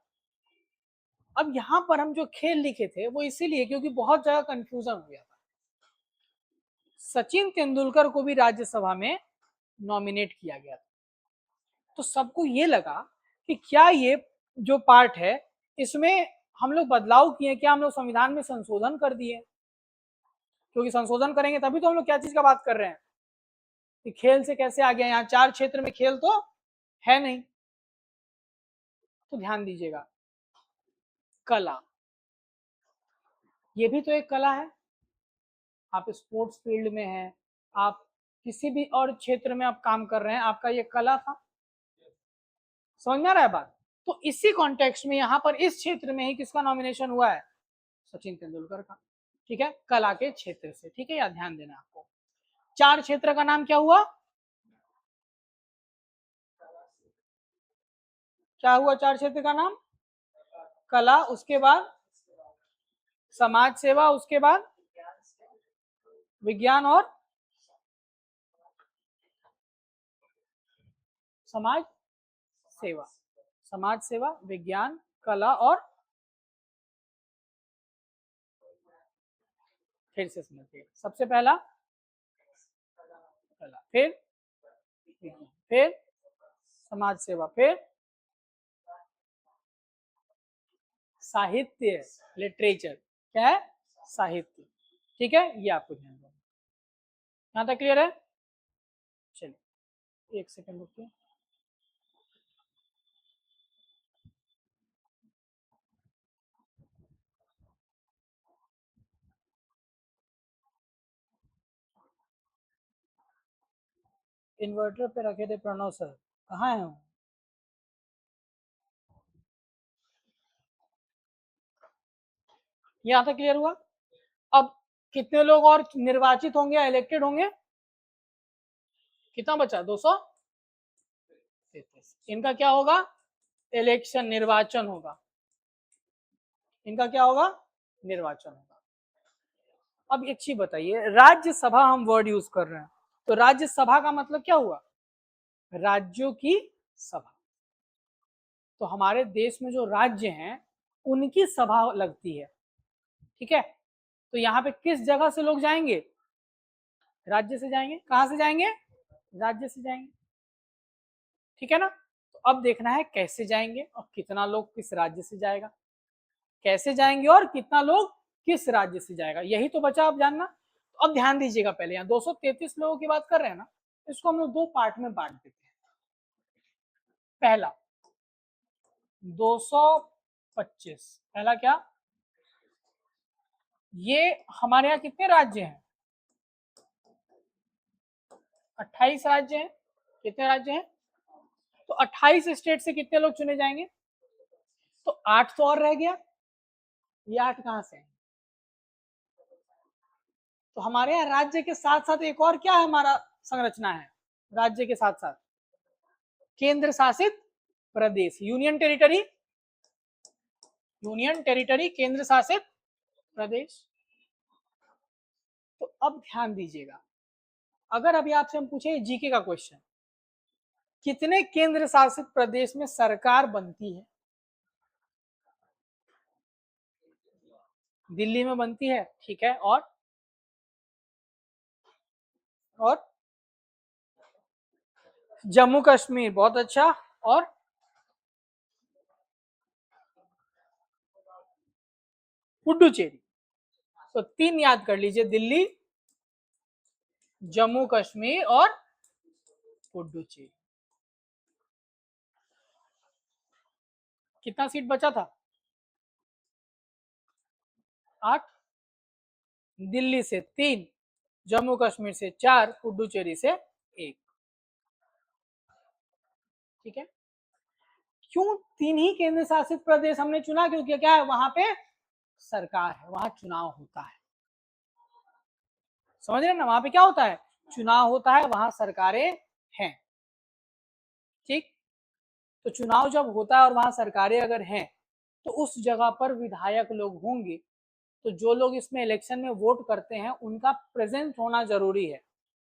Speaker 1: अब यहां पर हम जो खेल लिखे थे वो इसीलिए क्योंकि बहुत जगह कंफ्यूजन हो गया था। सचिन तेंदुलकर को भी राज्यसभा में नॉमिनेट किया गया था, तो सबको ये लगा कि क्या ये जो पार्ट है इसमें हम लोग बदलाव किए, क्या हम लोग संविधान में संशोधन कर दिए, क्योंकि संशोधन करेंगे तभी तो हम लोग क्या चीज का बात कर रहे हैं कि खेल से कैसे आ गया, यहाँ 4 क्षेत्र में खेल तो है नहीं। तो ध्यान दीजिएगा, कला, ये भी तो एक कला है। आप स्पोर्ट्स फील्ड में हैं, आप किसी भी और क्षेत्र में आप काम कर रहे हैं, आपका ये कला था। समझ में आ रहा है बात। तो इसी कॉन्टेक्स्ट में यहाँ पर इस क्षेत्र में ही किसका नॉमिनेशन हुआ है, सचिन तेंदुलकर का। ठीक है, कला के क्षेत्र से। ठीक है, या ध्यान देना आपको। 4 क्षेत्र का नाम क्या हुआ? क्या हुआ 4 क्षेत्र का नाम? कला, उसके बाद समाज सेवा, उसके बाद विज्ञान और समाज सेवा। समाज सेवा, विज्ञान, कला और, फिर से समझिए, सबसे पहला कला, फिर विज्ञान, फिर समाज सेवा, फिर साहित्य, लिटरेचर। क्या है? साहित्य। ठीक है, ये आपको ध्यान देना। यहां तक क्लियर है? चलिए एक सेकंड रुकिए। इन्वर्टर पे रखे थे प्रणव सर, कहाँ है वो? यहाँ तक क्लियर हुआ? अब कितने लोग और निर्वाचित होंगे या इलेक्टेड होंगे? कितना बचा? 233। इनका क्या होगा? इलेक्शन, निर्वाचन होगा। इनका क्या होगा? निर्वाचन होगा। अब एक चीज बताइए, राज्यसभा हम वर्ड यूज कर रहे हैं, तो राज्यसभा का मतलब क्या हुआ? राज्यों की सभा। तो हमारे देश में जो राज्य हैं उनकी सभा लगती है। ठीक है, तो यहाँ पे किस जगह से लोग जाएंगे? राज्य से जाएंगे। कहां से जाएंगे? राज्य से जाएंगे। ठीक है ना? तो अब देखना है कैसे जाएंगे और कितना लोग किस राज्य से जाएगा। कैसे जाएंगे और कितना लोग किस राज्य से जाएगा, यही तो बचा अब जानना। तो अब ध्यान दीजिएगा, पहले यहाँ 233 लोगों की बात कर रहे हैं ना, इसको हम लोग 2 पार्ट में बांट देते हैं। पहला 225, पहला क्या? ये हमारे यहाँ कितने राज्य हैं? 28 राज्य हैं। कितने राज्य हैं? तो 28 स्टेट से कितने लोग चुने जाएंगे? तो 8 तो और रह गया। ये 8 कहां से है? तो हमारे यहाँ राज्य के साथ साथ एक और क्या है हमारा संरचना है? राज्य के साथ साथ केंद्र शासित प्रदेश, यूनियन टेरिटरी। यूनियन टेरिटरी, केंद्र शासित प्रदेश। तो अब ध्यान दीजिएगा, अगर अभी आपसे हम पूछे जीके का क्वेश्चन, कितने केंद्र शासित प्रदेश में सरकार बनती है? दिल्ली में बनती है। ठीक है, और जम्मू कश्मीर, बहुत अच्छा, और पुडुचेरी। तो 3 याद कर लीजिए, दिल्ली, जम्मू कश्मीर और पुडुचेरी। कितना सीट बचा था? 8। दिल्ली से 3, जम्मू कश्मीर से 4, पुडुचेरी से 1। ठीक है, क्यों 3 ही केंद्र शासित प्रदेश हमने चुना? क्योंकि क्या है, वहां पे सरकार है, वहां चुनाव होता है। समझ रहे ना, वहां पे क्या होता है? चुनाव होता है, वहां सरकारें हैं। ठीक, तो चुनाव जब होता है और वहां सरकारें अगर हैं, तो उस जगह पर विधायक लोग होंगे। तो जो लोग इसमें इलेक्शन में वोट करते हैं उनका प्रेजेंट होना जरूरी है।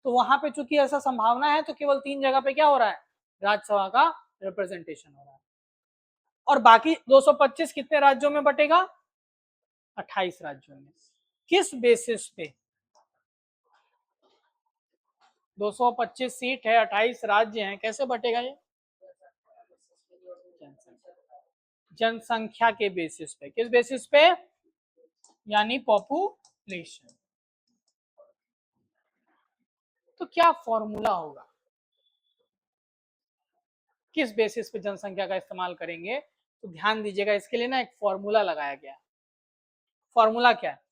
Speaker 1: तो वहां पे चूंकि ऐसा संभावना है, तो केवल 3 जगह पे क्या हो रहा है? राज्यसभा का रिप्रेजेंटेशन हो रहा है। और बाकी 225 कितने राज्यों में बटेगा? 28 राज्यों में। किस बेसिस पे? 225 सीट है, 28 राज्य हैं, कैसे बटेगा ये? जनसंख्या के बेसिस पे। किस बेसिस पे? यानी पॉपुलेशन। तो क्या फॉर्मूला होगा? किस बेसिस पे जनसंख्या का इस्तेमाल करेंगे? तो ध्यान दीजिएगा, इसके लिए ना एक फॉर्मूला लगाया गया है। फॉर्मूला क्या है?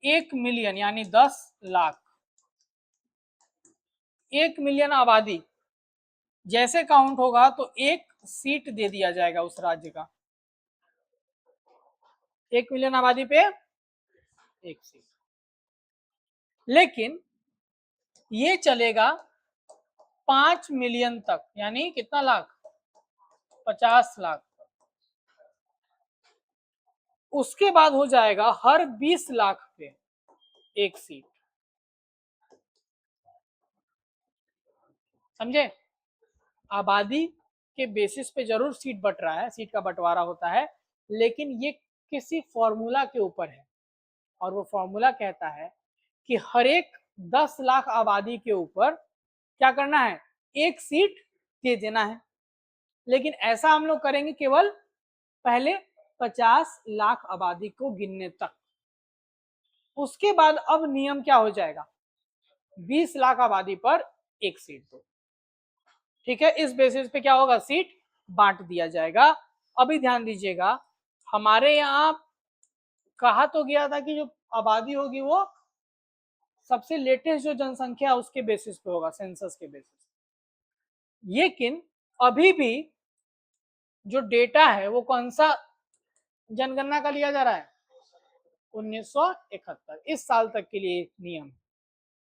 Speaker 1: 1 मिलियन यानी 10 लाख, 1 मिलियन आबादी जैसे काउंट होगा तो 1 सीट दे दिया जाएगा उस राज्य का। 1 मिलियन आबादी पे एक सीट। लेकिन ये चलेगा 5 मिलियन तक, यानी कितना लाख, 50 लाख। उसके बाद हो जाएगा हर 20 लाख पे एक सीट। समझे? आबादी के बेसिस पे जरूर सीट बट रहा है, सीट का बंटवारा होता है, लेकिन ये किसी फॉर्मूला के ऊपर है, और वो फॉर्मूला कहता है कि हर एक 10 लाख आबादी के ऊपर क्या करना है, एक सीट दे देना है। लेकिन ऐसा हम लोग करेंगे केवल पहले 50 लाख आबादी को गिनने तक। उसके बाद अब नियम क्या हो जाएगा, 20 लाख आबादी पर एक सीट दो। ठीक है, इस बेसिस पे क्या होगा, सीट बांट दिया जाएगा। अभी ध्यान दीजिएगा, हमारे यहाँ कहा तो गया था कि जो आबादी होगी वो सबसे लेटेस्ट जो जनसंख्या उसके बेसिस पे होगा, सेंसस के बेसिस। लेकिन अभी भी जो डेटा है वो कौन सा जनगणना का लिया जा रहा है, 1971। इस साल तक के लिए नियम,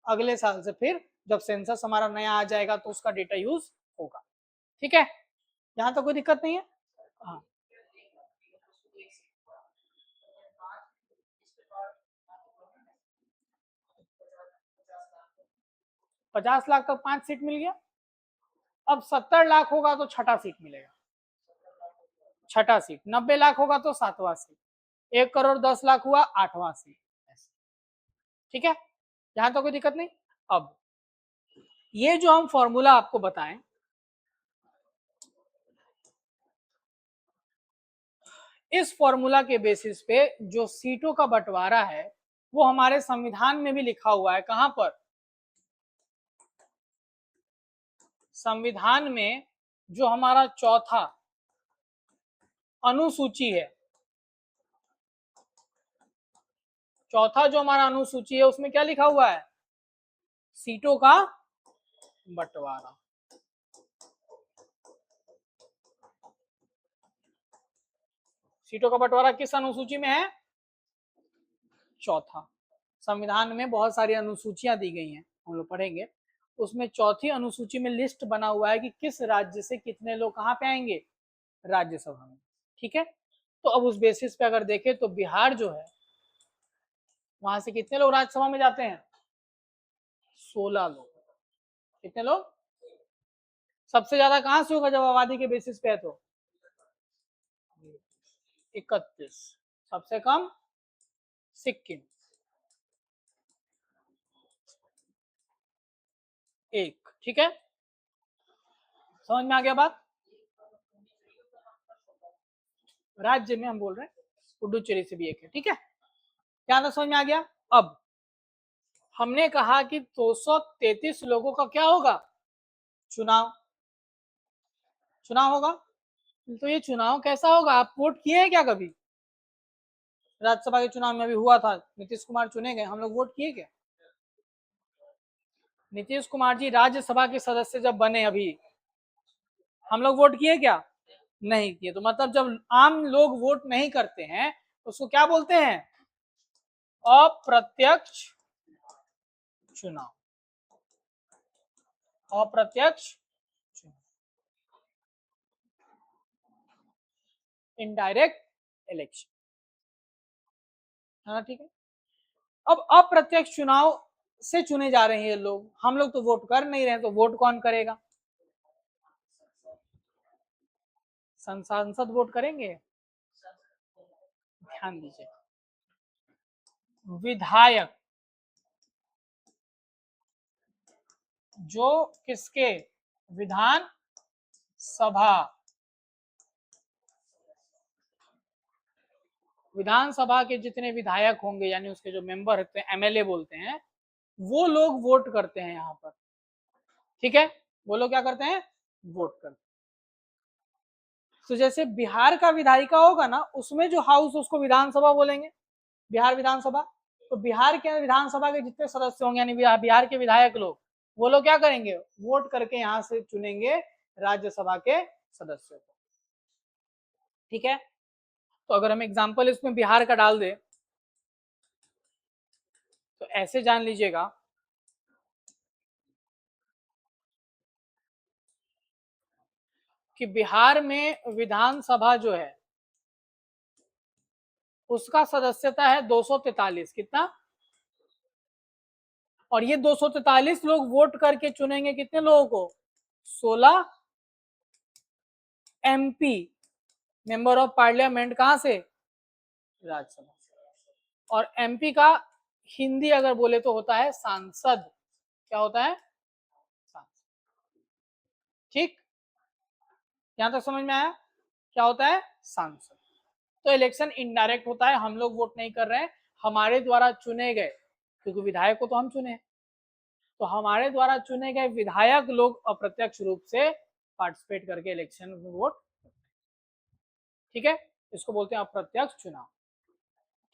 Speaker 1: अगले साल से फिर जब सेंसस हमारा नया आ जाएगा तो उसका डेटा यूज होगा। ठीक है, यहाँ तक कोई दिक्कत नहीं है। हाँ, 50 लाख तक 5 सीट मिल गया। अब 70 लाख होगा तो छठा सीट मिलेगा, छठा सीट। 90 लाख होगा तो 7वां सीट। 1 करोड़ 10 लाख हुआ 8वां सीट। ठीक है, यहां तो कोई दिक्कत नहीं। अब ये जो हम फॉर्मूला आपको बताएं, इस फॉर्मूला के बेसिस पे जो सीटों का बंटवारा है वो हमारे संविधान में भी लिखा हुआ है। कहां पर, संविधान में जो हमारा चौथा अनुसूची है, चौथा जो हमारा अनुसूची है उसमें क्या लिखा हुआ है, सीटों का बंटवारा। सीटों का बंटवारा किस अनुसूची में है, चौथा। संविधान में बहुत सारी अनुसूचियां दी गई हैं, हम लोग पढ़ेंगे। उसमें चौथी अनुसूची में लिस्ट बना हुआ है कि किस राज्य से कितने लोग कहाँ पे आएंगे, राज्यसभा में। ठीक है, तो अब उस बेसिस पे अगर देखें तो बिहार जो है वहां से कितने लोग राज्यसभा में जाते हैं, 16 लोग। कितने लोग, सबसे ज्यादा कहां से होगा जब आबादी के बेसिस पे है तो 31। सबसे कम सिक्किम 1। ठीक है, समझ में आ गया बात। राज्य में हम बोल रहे हैं, पुडुचेरी से भी 1 है। ठीक है, क्या तो समझ में आ गया। अब हमने कहा कि 233 लोगों का क्या होगा, चुनाव, चुनाव होगा। तो ये चुनाव कैसा होगा, आप वोट किए हैं क्या कभी, राज्यसभा के चुनाव में अभी हुआ था, नीतीश कुमार चुने गए, हम लोग वोट किए क्या, नीतीश कुमार जी राज्यसभा के सदस्य जब बने अभी, हम लोग वोट किए क्या, नहीं किए। तो मतलब जब आम लोग वोट नहीं करते हैं तो उसको क्या बोलते हैं, अप्रत्यक्ष चुनाव, अप्रत्यक्ष इनडायरेक्ट इलेक्शन। हाँ ठीक है, अब अप्रत्यक्ष चुनाव से चुने जा रहे हैं ये लोग, हम लोग तो वोट कर नहीं रहे, तो वोट कौन करेगा, सांसद वोट करेंगे। ध्यान दीजिए, विधायक जो किसके, विधान सभा, विधानसभा के जितने विधायक होंगे यानी उसके जो मेंबर होते हैं, एमएलए बोलते हैं, वो लोग वोट करते हैं यहाँ पर। ठीक है, वो लोग क्या करते हैं, वोट करते हैं। तो जैसे बिहार का विधायिका होगा ना, उसमें जो हाउस उसको विधानसभा बोलेंगे, बिहार विधानसभा। तो बिहार के विधानसभा के जितने सदस्य होंगे यानी बिहार के विधायक लोग, वो लोग क्या करेंगे, वोट करके यहाँ से चुनेंगे राज्यसभा के सदस्यों को। ठीक है, तो अगर हम एग्जाम्पल इसमें बिहार का डाल दे तो ऐसे जान लीजिएगा कि बिहार में विधानसभा जो है उसका सदस्यता है 243। कितना? और ये 243 लोग वोट करके चुनेंगे कितने लोगों को? 16 एमपी, मेंबर ऑफ पार्लियामेंट। कहां से? राज्यसभा से। और एमपी का हिंदी अगर बोले तो होता है सांसद। क्या होता है? सांसद। ठीक, यहां तक समझ में आया? क्या होता है? सांसद। तो इलेक्शन इनडायरेक्ट होता है, हम लोग वोट नहीं कर रहे हैं, हमारे द्वारा चुने गए, क्योंकि विधायक को तो हम चुने, तो हमारे द्वारा चुने गए विधायक लोग अप्रत्यक्ष रूप से पार्टिसिपेट करके इलेक्शन में वोट। ठीक है, इसको बोलते हैं अप्रत्यक्ष चुनाव।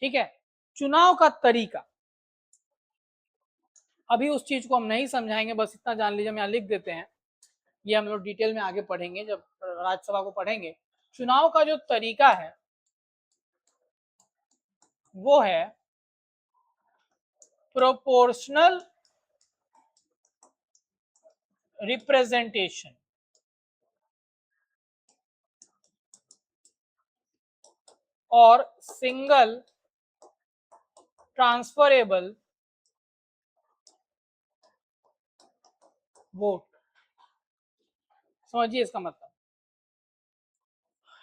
Speaker 1: ठीक है, चुनाव का तरीका अभी उस चीज को हम नहीं समझाएंगे, बस इतना जान लीजिए, हम यहाँ लिख देते हैं, ये हम लोग डिटेल में आगे पढ़ेंगे जब राज्यसभा को पढ़ेंगे। चुनाव का जो तरीका है वो है प्रोपोर्शनल रिप्रेजेंटेशन और सिंगल ट्रांसफरेबल वोट। समझिए इसका मतलब,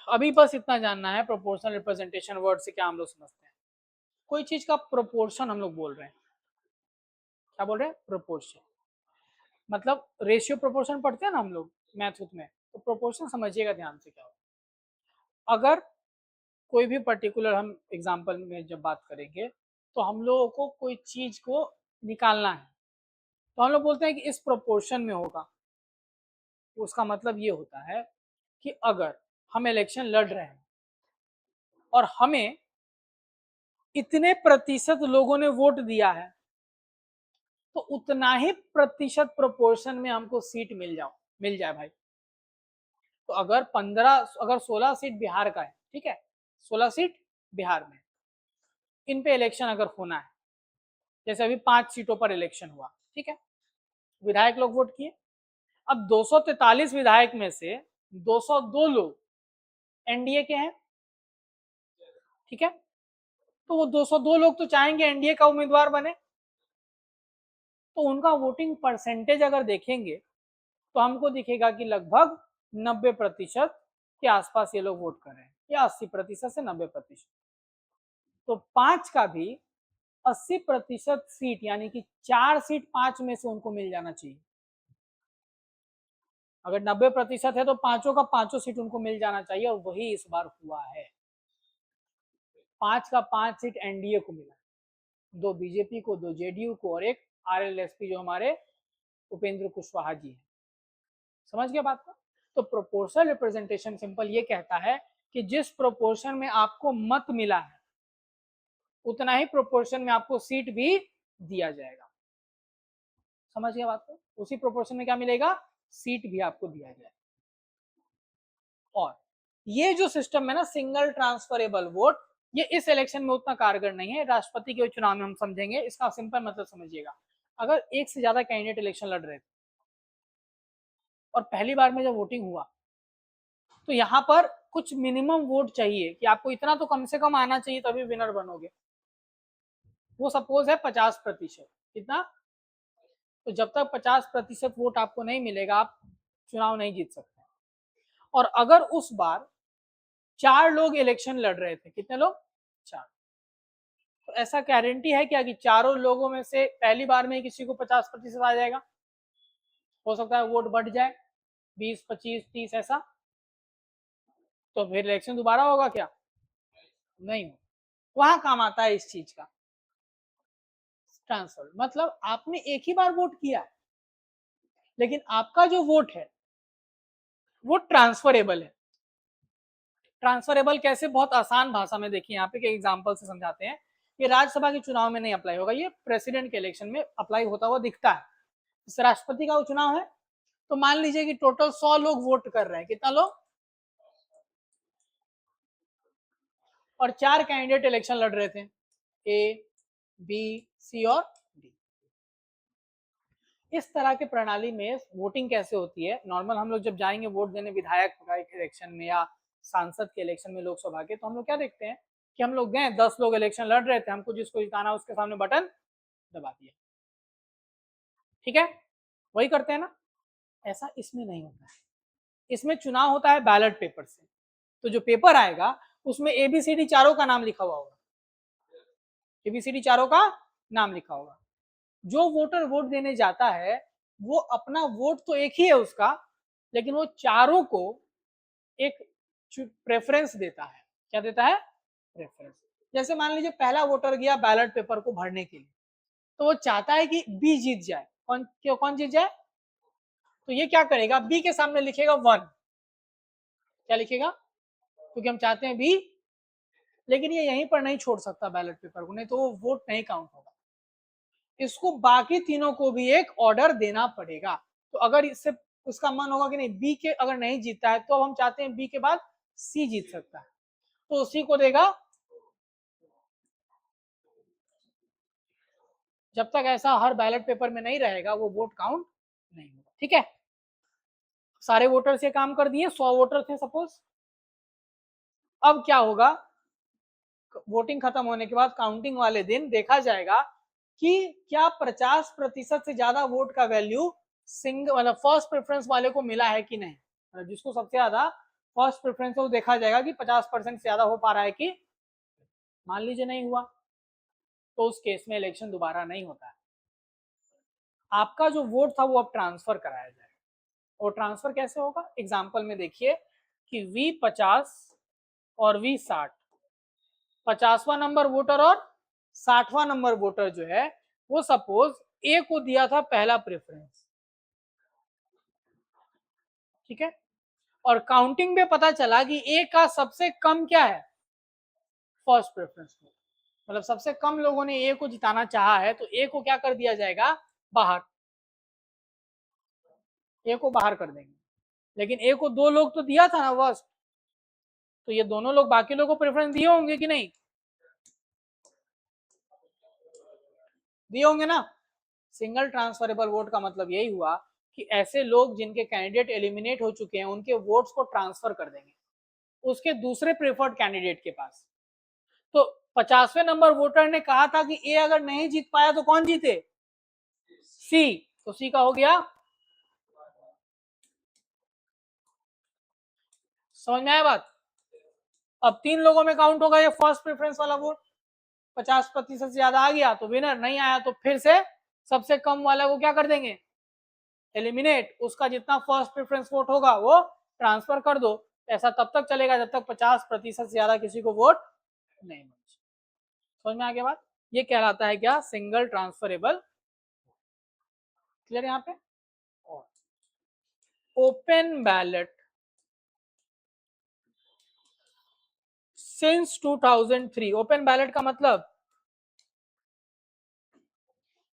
Speaker 1: अभी बस इतना जानना है प्रोपोर्शनल रिप्रेजेंटेशन वर्ड से क्या हम लोग समझते हैं। कोई चीज का प्रोपोर्शन हम लोग बोल रहे हैं, क्या बोल रहे हैं? प्रोपोर्शन मतलब रेशियो प्रोपोर्शन पढ़ते हैं ना हम लोग मैथ में, तो प्रोपोर्शन समझिएगा ध्यान से क्या होता है। अगर कोई भी पर्टिकुलर हम एग्जांपल में जब बात करेंगे तो हम लोगों को कोई चीज को निकालना है, तो हम लोग बोलते हैं कि इस प्रोपोर्शन में होगा। उसका मतलब ये होता है कि अगर हम इलेक्शन लड़ रहे हैं और हमें इतने प्रतिशत लोगों ने वोट दिया है, तो उतना ही प्रतिशत प्रोपोर्शन में हमको सीट मिल जाए भाई। तो अगर 16 सीट बिहार का है, ठीक है, 16 सीट बिहार में, इन पे इलेक्शन अगर होना है, जैसे अभी 5 सीटों पर इलेक्शन हुआ, ठीक है, विधायक लोग वोट किए। अब 243 विधायक में से 202 लोग एनडीए के हैं, ठीक है, तो वो 202 लोग तो चाहेंगे एनडीए का उम्मीदवार बने, तो उनका वोटिंग परसेंटेज अगर देखेंगे तो हमको दिखेगा कि लगभग 90% के आसपास ये लोग वोट कर रहे हैं, या 80% से 90%। तो 5 का भी 80% सीट, यानी कि 4 सीट 5 में से उनको मिल जाना चाहिए। अगर 90% है तो पांचों का पांचों सीट उनको मिल जाना चाहिए, और वही इस बार हुआ है। 5 का 5 सीट एनडीए को मिला, 2 बीजेपी को, 2 जेडीयू को, और एक आरएलएसपी जो हमारे उपेंद्र कुशवाहा जी हैं। समझ गया बात को? तो प्रोपोर्शनल रिप्रेजेंटेशन सिंपल ये कहता है कि जिस प्रोपोर्शन में आपको मत मिला है उतना ही प्रोपोर्शन में आपको सीट भी दिया जाएगा। समझ गया बात को? उसी प्रोपोर्शन में क्या मिलेगा? सीट भी आपको दिया जाएगा। और ये जो सिस्टम है ना, सिंगल ट्रांसफरेबल वोट, ये इस इलेक्शन में उतना कारगर नहीं है, राष्ट्रपति के चुनाव में हम समझेंगे। इसका सिंपल मतलब समझिएगा, अगर एक से ज्यादा कैंडिडेट इलेक्शन लड़ रहे थे और पहली बार में जब वोटिंग हुआ, तो यहाँ पर कुछ मिनिमम वोट चाहिए कि आपको इतना तो कम से कम आना चाहिए तभी विनर बनोगे। वो सपोज है 50%। कितना? तो जब तक 50% वोट आपको नहीं मिलेगा आप चुनाव नहीं जीत सकते। और अगर उस बार 4 लोग इलेक्शन लड़ रहे थे, कितने लोग? 4, तो ऐसा गारंटी है क्या कि चारों लोगों में से पहली बार में किसी को 50% आ जाएगा? हो सकता है वोट बढ़ जाए 20, 25, 30 ऐसा, तो फिर इलेक्शन दोबारा होगा क्या? नहीं हो। वहां काम आता है इस चीज का ट्रांसफर, मतलब आपने एक ही बार वोट किया, लेकिन आपका जो वोट है वो ट्रांसफरेबल है। ट्रांसफरेबल कैसे? बहुत आसान भाषा में देखिए, यहाँ पे एक एग्जांपल से समझाते हैं। ये राज्यसभा के चुनाव में नहीं अप्लाई होगा, ये प्रेसिडेंट के इलेक्शन में अप्लाई होता हुआ दिखता है। इस राष्ट्रपति का चुनाव है, तो मान लीजिए कि टोटल 100 लोग वोट कर रहे हैं। कितना लोग? और 4 कैंडिडेट इलेक्शन लड़ रहे थे, ए, बी, सी और डी। इस तरह के प्रणाली में वोटिंग कैसे होती है, नॉर्मल हम लोग जब जाएंगे वोट देने विधायक का इलेक्शन में या सांसद के इलेक्शन में लोकसभा के, तो हम लोग क्या देखते हैं कि हम लोग गए, 10 लोग इलेक्शन लड़ रहे थे, हमको जिसको जिताना उसके सामने बटन दबा दिया, ठीक है, वही करते हैं ना। ऐसा इसमें नहीं होता है, इसमें चुनाव होता है बैलेट पेपर से। तो जो पेपर आएगा उसमें एबीसीडी चारों का नाम लिखा हुआ होगा, एबीसीडी चारों का नाम लिखा होगा। जो वोटर वोट देने जाता है वो अपना वोट तो एक ही है उसका, लेकिन वो चारों को एक प्रेफरेंस देता है। क्या देता है? प्रेफरेंस। जैसे मान लीजिए पहला वोटर गया बैलेट पेपर को भरने के लिए, तो वो चाहता है कि बी जीत जाए। कौन जीत जाए? तो ये क्या करेगा, बी के सामने लिखेगा 1। क्या लिखेगा? क्योंकि हम चाहते हैं बी, लेकिन ये यहीं पर नहीं छोड़ सकता बैलेट पेपर को, नहीं तो वो वोट नहीं काउंट होगा। इसको बाकी तीनों को भी एक ऑर्डर देना पड़ेगा। तो अगर इससे उसका मन होगा कि नहीं, बी के अगर नहीं जीतता है तो हम चाहते हैं बी के बाद सी जीत सकता है, तो उसी को देगा। जब तक ऐसा हर बैलेट पेपर में नहीं रहेगा वो वोट काउंट नहीं होगा, ठीक है। सारे वोटर से काम कर दिए, 100 वोटर थे सपोज। अब क्या होगा, वोटिंग खत्म होने के बाद काउंटिंग वाले दिन देखा जाएगा कि क्या 50% से ज्यादा वोट का वैल्यू सिंगल मतलब फर्स्ट प्रेफरेंस वाले को मिला है कि नहीं। मतलब जिसको सबसे ज्यादा फर्स्ट प्रेफरेंस है वो देखा जाएगा कि 50% से ज्यादा हो पा रहा है कि, मान लीजिए नहीं हुआ तो उस केस में इलेक्शन दोबारा नहीं होता है। आपका जो वोट था वो अब ट्रांसफर कराया जाएगा। और ट्रांसफर कैसे होगा, एग्जाम्पल में देखिए कि V50 और V60, 50वां नंबर वोटर और 60वां नंबर वोटर जो है वो सपोज ए को दिया था पहला प्रेफरेंस, ठीक है। और काउंटिंग में पता चला कि ए का सबसे कम क्या है, फर्स्ट प्रेफरेंस। मतलब सबसे कम लोगों ने ए को जिताना चाहा है, तो ए को क्या कर दिया जाएगा, बाहर, ए को बाहर कर देंगे। लेकिन ए को 2 लोग तो दिया था ना फर्स्ट, तो ये दोनों लोग बाकी लोगों को प्रेफरेंस दिए होंगे कि नहीं, दिए होंगे ना। सिंगल ट्रांसफरेबल वोट का मतलब यही हुआ कि ऐसे लोग जिनके कैंडिडेट एलिमिनेट हो चुके हैं उनके वोट्स को ट्रांसफर कर देंगे उसके दूसरे प्रेफर्ड कैंडिडेट के पास। तो 50वें नंबर वोटर ने कहा था कि ए अगर नहीं जीत पाया तो कौन जीते, सी। तो सी का हो गया, समझ में आया बात। अब 3 लोगों में काउंट होगा ये फर्स्ट प्रेफरेंस वाला वोट, 50% से ज्यादा आ गया तो विनर, नहीं आया तो फिर से सबसे कम वाला को क्या कर देंगे, एलिमिनेट। उसका जितना फर्स्ट प्रेफरेंस वोट होगा वो ट्रांसफर कर दो। ऐसा तब तक चलेगा जब तक 50% से ज्यादा किसी को वोट नहीं मिले। समझ में आ गया बात। ये कहलाता है क्या, सिंगल ट्रांसफरेबल। क्लियर यहाँ पे। Open ballot since 2003। Open ballot का मतलब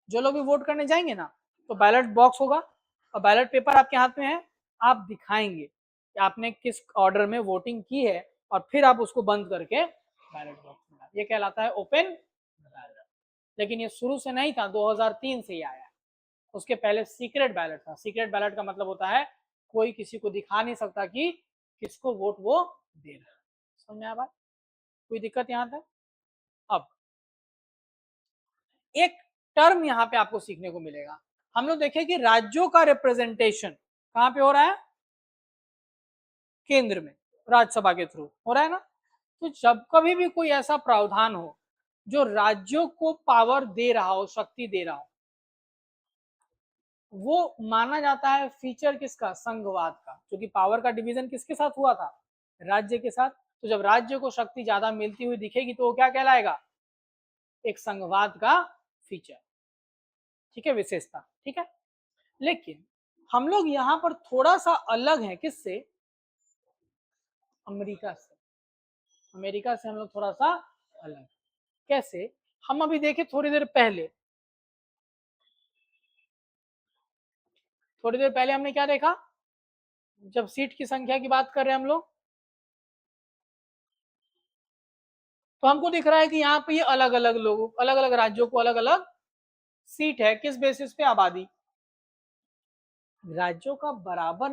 Speaker 1: जो लोग भी वोट करने जाएंगे ना, तो बैलेट बॉक्स होगा और बैलेट पेपर आपके हाथ में है, आप दिखाएंगे कि आपने किस ऑर्डर में वोटिंग की है और फिर आप उसको बंद करके बैलेट बॉक्स में, ये कहलाता है ओपन बैलेट। लेकिन ये शुरू से नहीं था, 2003 से ही आया है। उसके पहले सीक्रेट बैलेट था। सीक्रेट बैलेट का मतलब होता है कोई किसी को दिखा नहीं सकता कि किसको वोट वो दे रहा है। समझ में आया बात, कोई दिक्कत यहाँ तक। अब एक टर्म यहाँ पे आपको सीखने को मिलेगा। हम लोग देखें कि राज्यों का रिप्रेजेंटेशन कहाँ पे हो रहा है, केंद्र में, राज्यसभा के थ्रू हो रहा है ना। तो जब कभी भी कोई ऐसा प्रावधान हो जो राज्यों को पावर दे रहा हो, शक्ति दे रहा हो, वो माना जाता है फीचर किसका, संघवाद का। क्योंकि पावर का डिवीजन किसके साथ हुआ था, राज्य के साथ। तो जब राज्य को शक्ति ज्यादा मिलती हुई दिखेगी तो वो क्या कहलाएगा, एक संघवाद का फीचर, ठीक है, विशेषता, ठीक है। लेकिन हम लोग यहाँ पर थोड़ा सा अलग है, किससे, अमेरिका से। अमेरिका से हम लोग थोड़ा सा अलग। कैसे, हम अभी देखे थोड़ी देर पहले हमने क्या देखा, जब सीट की संख्या की बात कर रहे हैं हम लोग, तो हमको दिख रहा है कि यहाँ पे ये अलग अलग लोगों, अलग अलग राज्यों को अलग अलग सीट है, किस बेसिस पे? आबादी। राज्यों का बराबर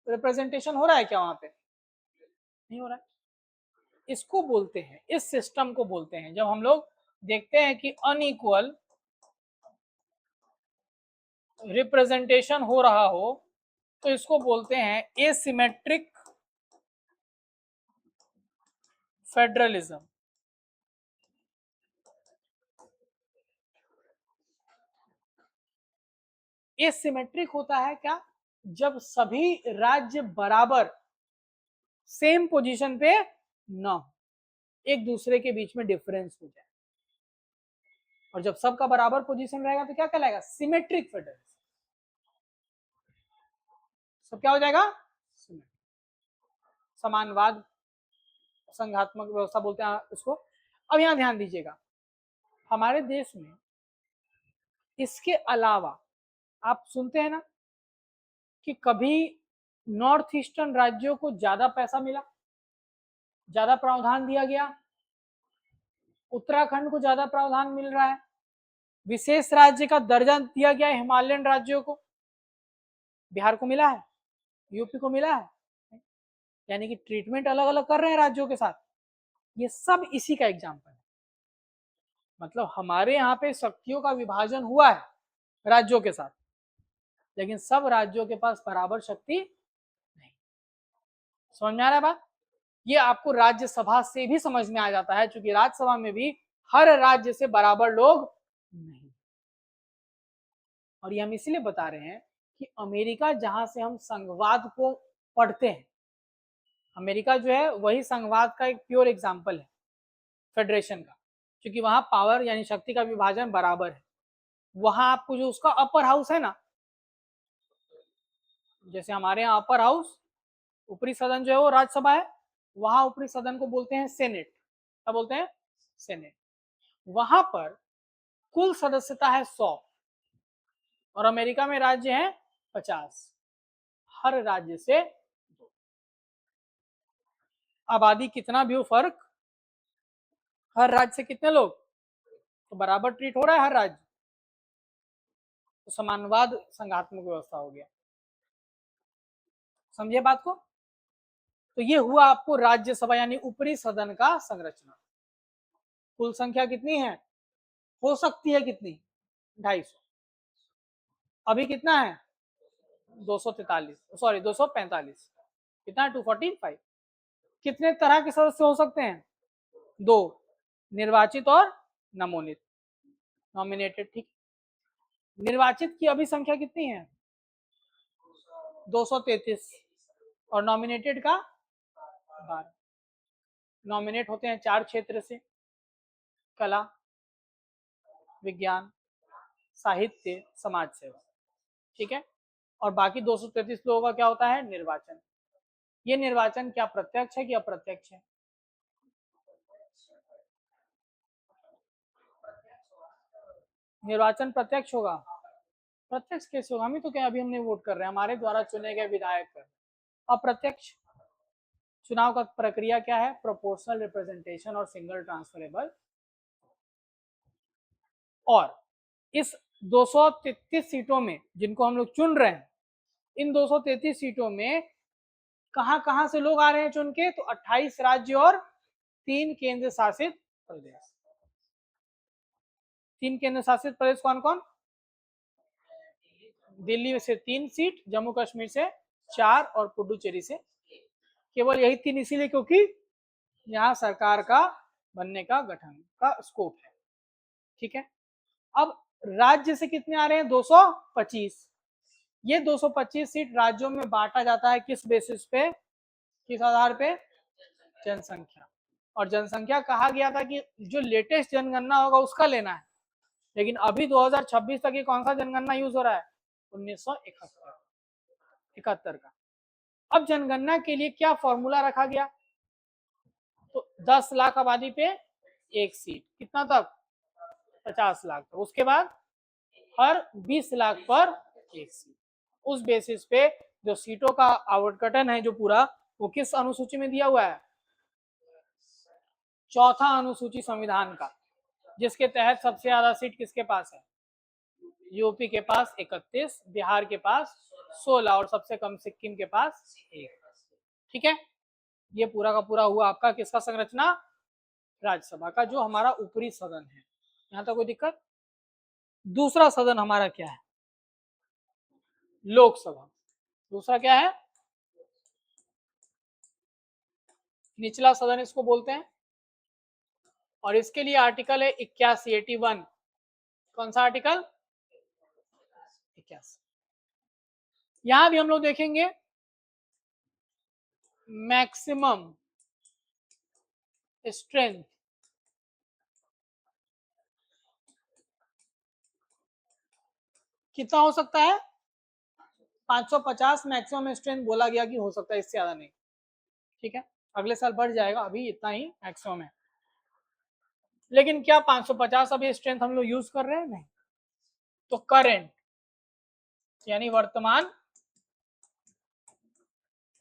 Speaker 1: रिप्रेजेंटेशन हो रहा है क्या वहां पे? नहीं हो रहा है। इसको बोलते हैं, इस सिस्टम को बोलते हैं, जब हम लोग देखते हैं कि अनइक्वल रिप्रेजेंटेशन हो रहा हो, तो इसको बोलते हैं एसिमेट्रिक फेडरलिज्म। एसिमेट्रिक होता है क्या? जब सभी राज्य बराबर सेम पोजीशन पे ना हो, एक दूसरे के बीच में डिफरेंस हो जाए। और जब सबका बराबर पोजीशन रहेगा तो क्या कहलाएगा? Symmetric federalism. सब क्या हो जाएगा? समानवाद संघात्मक व्यवस्था बोलते हैं इसको। अब यहां ध्यान दीजिएगा, हमारे देश में इसके अलावा आप सुनते हैं ना कि कभी नॉर्थ ईस्टर्न राज्यों को ज्यादा पैसा मिला, ज्यादा प्रावधान दिया गया, उत्तराखंड को ज्यादा प्रावधान मिल रहा है, विशेष राज्य का दर्जा दिया गया है हिमालयन राज्यों को, बिहार को मिला है, यूपी को मिला है, यानी कि ट्रीटमेंट अलग अलग कर रहे हैं राज्यों के साथ। ये सब इसी का एग्जाम्पल है। मतलब हमारे यहाँ पे शक्तियों का विभाजन हुआ है राज्यों के साथ, लेकिन सब राज्यों के पास बराबर शक्ति नहीं। समझ में आ रहा है बात? ये आपको राज्यसभा से भी समझ में आ जाता है, क्योंकि राज्यसभा में भी हर राज्य से बराबर लोग नहीं। और ये हम इसलिए बता रहे हैं कि अमेरिका, जहां से हम संघवाद को पढ़ते हैं, अमेरिका जो है वही संघवाद का एक प्योर एग्जाम्पल है, फेडरेशन का, क्योंकि वहां पावर यानी शक्ति का विभाजन बराबर है। वहां आपको जो उसका अपर हाउस है ना, जैसे हमारे यहाँ अपर हाउस, ऊपरी सदन जो है वो राज्यसभा है, वहां ऊपरी सदन को बोलते हैं सेनेट। क्या बोलते हैं? सेनेट। वहां पर कुल सदस्यता है 100 और अमेरिका में राज्य है 50, हर राज्य से 2। आबादी कितना भी हो फर्क, हर राज्य से कितने लोग, तो बराबर ट्रीट हो रहा है हर राज्य, तो समानवाद संघात्मक व्यवस्था हो गया। समझिए बात को? तो ये हुआ आपको राज्यसभा यानी ऊपरी सदन का संरचना। कुल संख्या कितनी है? हो सकती है कितनी? 250। अभी कितना है? 243, सॉरी 245। कितना है? 245। कितने तरह के सदस्य हो सकते हैं? 2, निर्वाचित और नमोनित, नॉमिनेटेड। ठीक। निर्वाचित की अभी संख्या कितनी है? 233। और नॉमिनेटेड का 12। नॉमिनेट होते हैं 4 क्षेत्र से, कला, विज्ञान, साहित्य, समाज सेवा। ठीक है। और बाकी 233 लोगों का क्या होता है? निर्वाचन। ये निर्वाचन क्या प्रत्यक्ष है कि अप्रत्यक्ष है? निर्वाचन प्रत्यक्ष होगा। प्रत्यक्ष कैसे होगा? हम ही तो क्या, अभी हमने वोट कर रहे हैं, हमारे द्वारा चुने गए विधायक कर। अप्रत्यक्ष चुनाव का प्रक्रिया क्या है? प्रोपोर्शनल रिप्रेजेंटेशन और सिंगल ट्रांसफरेबल। और इस 233 सीटों में जिनको हम लोग चुन रहे हैं, इन 233 सीटों में कहां कहां से लोग आ रहे हैं चुन के? तो 28 राज्य और 3 केंद्र शासित प्रदेश। 3 केंद्र शासित प्रदेश कौन कौन? दिल्ली से 3 सीट, जम्मू कश्मीर से 4 और पुडुचेरी से। केवल यही 3 इसीलिए क्योंकि यहाँ सरकार का बनने का गठन का स्कोप है। ठीक है। अब राज्य से कितने आ रहे हैं? 225। ये 225 सीट राज्यों में बांटा जाता है किस बेसिस पे, किस आधार पे? जनसंख्या। और जनसंख्या कहा गया था कि जो लेटेस्ट जनगणना होगा उसका लेना है, लेकिन अभी 2026 तक ये कौन सा जनगणना यूज हो रहा है? 1971 का। अब जनगणना के लिए क्या फॉर्मूला रखा गया? तो 10 लाख आबादी पे 1 सीट, कितना तक? 50 लाख तक। उसके बाद हर 20 लाख पर 1 सीट। उस बेसिस पे जो सीटों का आवंटन है जो पूरा, वो किस अनुसूची में दिया हुआ है? चौथा अनुसूची संविधान का, जिसके तहत सबसे ज्यादा सीट किसके पास है? यूपी के पास 31, बिहार के पास 16 और सबसे कम सिक्किम के पास 1। ठीक है, ये पूरा का पूरा हुआ आपका किसका संरचना? राज्यसभा का, जो हमारा ऊपरी सदन है। यहाँ तक कोई दिक्कत? दूसरा सदन हमारा क्या है? लोकसभा। दूसरा क्या है? निचला सदन इसको बोलते हैं। और इसके लिए आर्टिकल है 81, 81। कौन सा आर्टिकल? 81। यहां भी हम लोग देखेंगे मैक्सिमम स्ट्रेंथ कितना हो सकता है? 550 मैक्सिमम स्ट्रेंथ बोला गया कि हो सकता है, इससे ज्यादा नहीं। ठीक है, अगले साल बढ़ जाएगा, अभी इतना ही मैक्सिमम है। लेकिन क्या 550 अभी स्ट्रेंथ हम लोग यूज कर रहे हैं? नहीं। तो करेंट यानी वर्तमान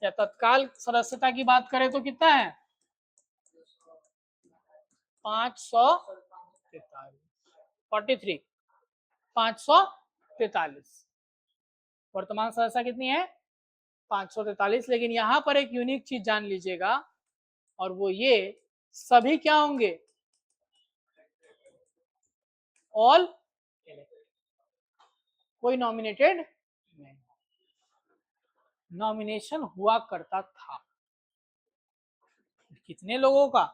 Speaker 1: या तत्काल सदस्यता की बात करें तो कितना है? 543, 43, 543 वर्तमान सदस्यता कितनी है? 543। लेकिन यहां पर एक यूनिक चीज जान लीजिएगा, और वो ये, सभी क्या होंगे? ऑल इलेक्टेड, कोई नॉमिनेटेड नहीं। नॉमिनेशन हुआ करता था कितने लोगों का?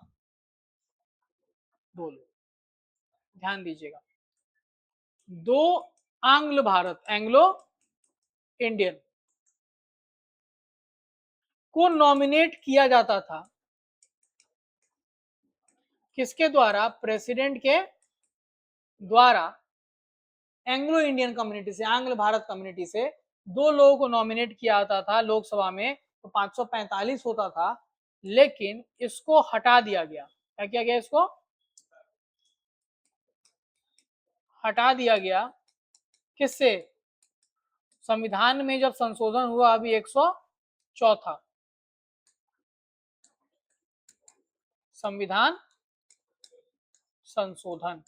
Speaker 1: 2 लोग। ध्यान दीजिएगा, 2 आंग्ल भारत, एंग्लो इंडियन को नॉमिनेट किया जाता था। किसके द्वारा? प्रेसिडेंट के द्वारा। एंग्लो इंडियन कम्युनिटी से, आंग्ल भारत कम्युनिटी से 2 लोगों को नॉमिनेट किया जाता था लोकसभा में, तो 545 होता था। लेकिन इसको हटा दिया गया। क्या किया गया? इसको हटा दिया गया। किससे? संविधान में जब संशोधन हुआ अभी 104 संविधान संशोधन,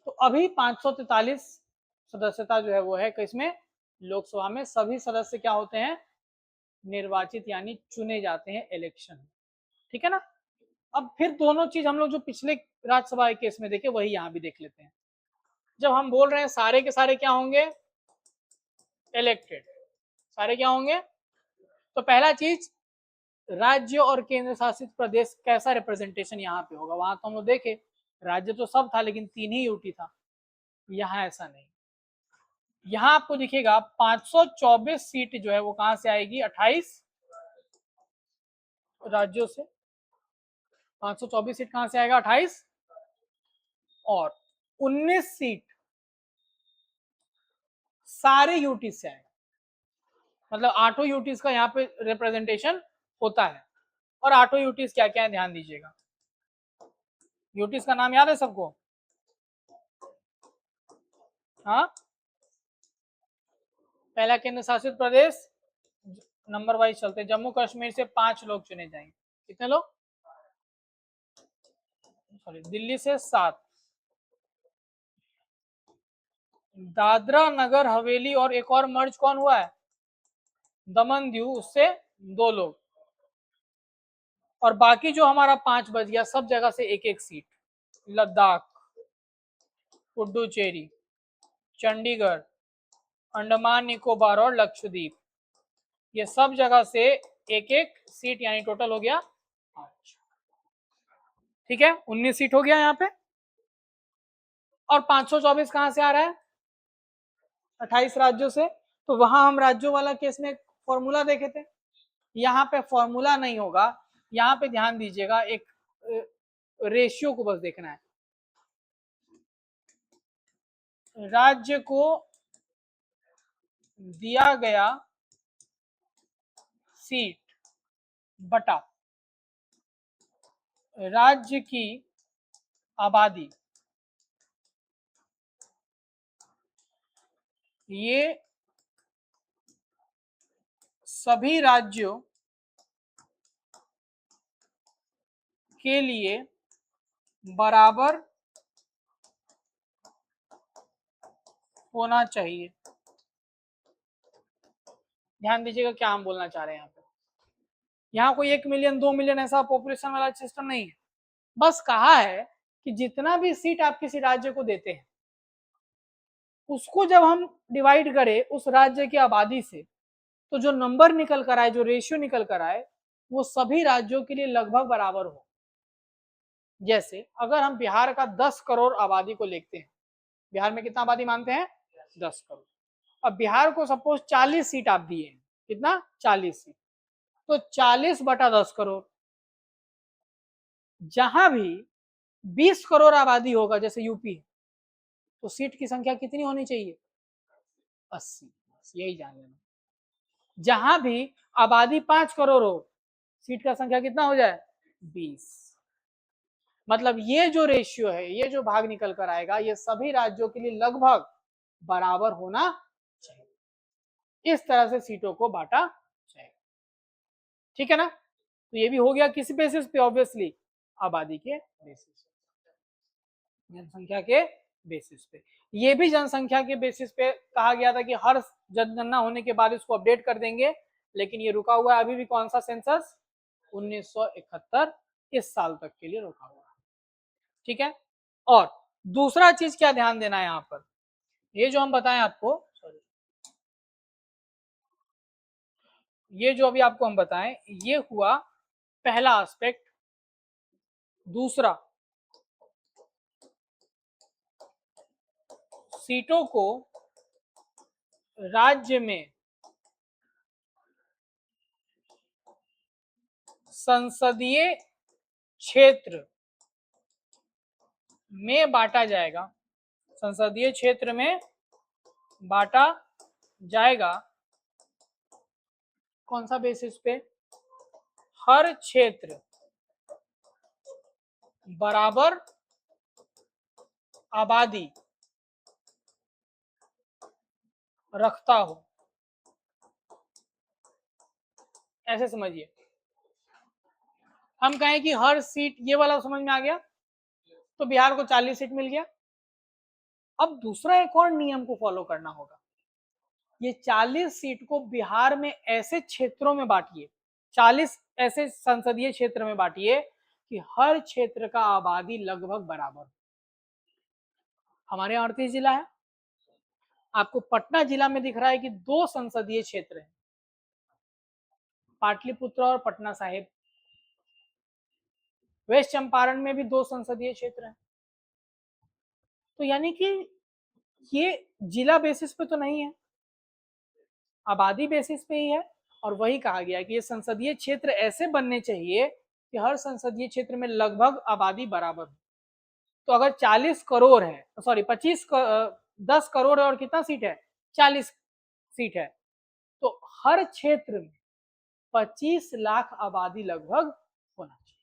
Speaker 1: तो अभी 543 सदस्यता जो है वो है किसमें? लोकसभा में। सभी सदस्य क्या होते हैं? निर्वाचित यानी चुने जाते हैं इलेक्शन। ठीक है ना? अब फिर दोनों चीज हम लोग जो पिछले राज्यसभा के केस में देखे वही यहाँ भी देख लेते हैं। जब हम बोल रहे हैं सारे के सारे क्या होंगे? इलेक्टेड। सारे क्या होंगे? तो पहला चीज, राज्य और केंद्र शासित प्रदेश कैसा रिप्रेजेंटेशन यहाँ पे होगा? वहां तो हम लोग देखे राज्य तो सब था लेकिन 3 ही यूटी था। यहाँ ऐसा नहीं। यहाँ आपको दिखेगा 524 सीट जो है वो कहां से आएगी? 28 राज्यों से। 524 सीट कहां से आएगा? 28। और 19 सीट सारे यूटी से आएगा। मतलब 8 यूटीज का यहाँ पे रिप्रेजेंटेशन होता है। और 8 यूटीज क्या क्या है ध्यान दीजिएगा। यूटीज का नाम याद है सबको? हाँ, पहला केंद्र शासित प्रदेश, नंबर वाइज चलते, जम्मू कश्मीर से 5 लोग चुने जाएंगे। कितने लोग? सॉरी, दिल्ली से 7, दादरा नगर हवेली और एक और मर्ज कौन हुआ है? दमन दीव, उससे 2 लोग। और बाकी जो हमारा 5 बच गया, सब जगह से एक एक सीट। लद्दाख, पुडुचेरी, चंडीगढ़, अंडमान निकोबार और लक्षद्वीप, ये सब जगह से एक एक सीट, यानी टोटल हो गया 5। ठीक है, 19 सीट हो गया यहाँ पे। और 524 कहां से आ रहा है? 28 राज्यों से। तो वहां हम राज्यों वाला केस में फॉर्मूला देखे थे, यहाँ पे फॉर्मूला नहीं होगा। यहाँ पे ध्यान दीजिएगा, एक रेशियो को बस देखना है। राज्य को दिया गया सीट बटा राज्य की आबादी, ये सभी राज्यों के लिए बराबर होना चाहिए। ध्यान दीजिएगा क्या हम बोलना चाह रहे हैं यहाँ पे। यहाँ कोई 1 मिलियन 2 मिलियन ऐसा पॉपुलेशन वाला सिस्टम नहीं है। बस कहा है कि जितना भी सीट आप किसी राज्य को देते हैं उसको जब हम डिवाइड करें उस राज्य की आबादी से, तो जो नंबर निकल कर आए, जो रेशियो निकल कर आए, वो सभी राज्यों के लिए लगभग बराबर हो। जैसे अगर हम बिहार का 10 करोड़ आबादी को लेते हैं, बिहार में कितना आबादी मानते हैं? 10 करोड़। अब बिहार को सपोज 40 सीट आप दिए हैं, कितना? 40 सीट, तो 40 बटा 10 करोड़। जहां भी 20 करोड़ आबादी होगा, जैसे यूपी, तो सीट की संख्या कितनी होनी चाहिए? 80। यही जान लेना। जहां भी आबादी 5 करोड़ हो, सीट का संख्या कितना हो जाए? 20। मतलब ये जो रेशियो है, ये जो भाग निकल कर आएगा, ये सभी राज्यों के लिए लगभग बराबर होना चाहिए। इस तरह से सीटों को बांटा जाएगा। ठीक है ना? तो ये भी हो गया किस बेसिस पे? ऑब्वियसली आबादी के बेसिस, जनसंख्या के बेसिस पे। ये भी जनसंख्या के बेसिस पे कहा गया था कि हर जनगणना होने के बाद इसको अपडेट कर देंगे, लेकिन ये रुका हुआ है अभी भी। कौन सा सेंसस? 1971, इस साल तक के लिए रुका हुआ है। ठीक है। और दूसरा चीज क्या ध्यान देना है यहाँ पर, ये जो हम बताएं आपको, सॉरी, ये जो अभी आपको हम बताएं, ये हुआ पहला एस्पेक्ट। दूसरा, सीटों को राज्य में संसदीय क्षेत्र में बांटा जाएगा। संसदीय क्षेत्र में बांटा जाएगा। कौन सा बेसिस पे? हर क्षेत्र बराबर आबादी रखता हो, ऐसे समझिए। हम कहें कि हर सीट, ये वाला समझ में आ गया, तो बिहार को 40 सीट मिल गया। अब दूसरा एक और नियम को फॉलो करना होगा। ये 40 सीट को बिहार में ऐसे क्षेत्रों में बांटिए, 40 ऐसे संसदीय क्षेत्र में बांटिए कि हर क्षेत्र का आबादी लगभग बराबर। हमारे यहाँ 38 जिला है, आपको पटना जिला में दिख रहा है कि 2 संसदीय क्षेत्र हैं, पाटलिपुत्र और पटना साहिब। वेस्ट चंपारण में भी 2 संसदीय क्षेत्र हैं। तो यानी कि ये जिला बेसिस पे तो नहीं है, आबादी बेसिस पे ही है। और वही कहा गया है कि ये संसदीय क्षेत्र ऐसे बनने चाहिए कि हर संसदीय क्षेत्र में लगभग आबादी बराबर हो। तो अगर 40 करोड़ है, सॉरी 10 करोड़ है और कितना सीट है? 40 सीट है, तो हर क्षेत्र में 25 लाख आबादी लगभग होना चाहिए।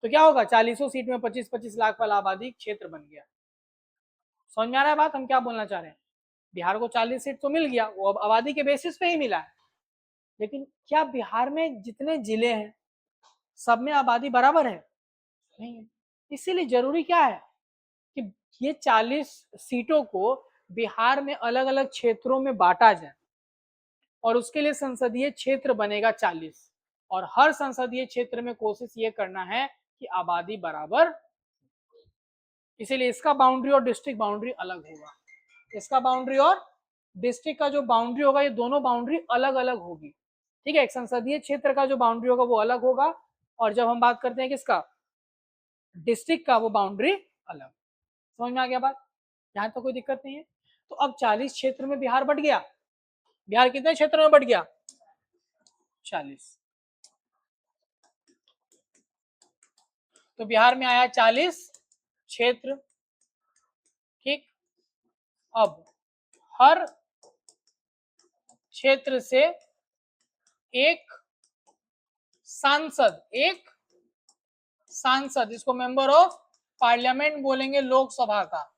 Speaker 1: तो क्या होगा? 40 सीट में 25-25 लाख वाला आबादी क्षेत्र बन गया। समझ में आ रहा है बात हम क्या बोलना चाह रहे हैं? बिहार को 40 सीट तो मिल गया, वो अब आबादी के बेसिस पे ही मिला है, लेकिन क्या बिहार में जितने जिले हैं सब में आबादी बराबर है? नहीं है। इसीलिए जरूरी क्या है कि ये 40 सीटों को बिहार में अलग अलग क्षेत्रों में बांटा जाए, और उसके लिए संसदीय क्षेत्र बनेगा 40, और हर संसदीय क्षेत्र में कोशिश ये करना है कि आबादी बराबर। इसीलिए इसका बाउंड्री और डिस्ट्रिक्ट बाउंड्री अलग होगा। इसका बाउंड्री और डिस्ट्रिक्ट का जो बाउंड्री होगा, ये दोनों बाउंड्री अलग अलग होगी। ठीक है, एक संसदीय क्षेत्र का जो बाउंड्री होगा वो अलग होगा, और जब हम बात करते हैं किसका, डिस्ट्रिक्ट का, वो बाउंड्री अलग। समझ में आ गया बात? यहाँ तो कोई दिक्कत नहीं है। तो अब 40 क्षेत्र में बिहार बट गया। बिहार कितने क्षेत्रों में बट गया? 40। तो बिहार में आया 40 क्षेत्र। ठीक, अब हर क्षेत्र से एक सांसद, एक सांसद, इसको मेंबर ऑफ पार्लियामेंट बोलेंगे, लोकसभा का,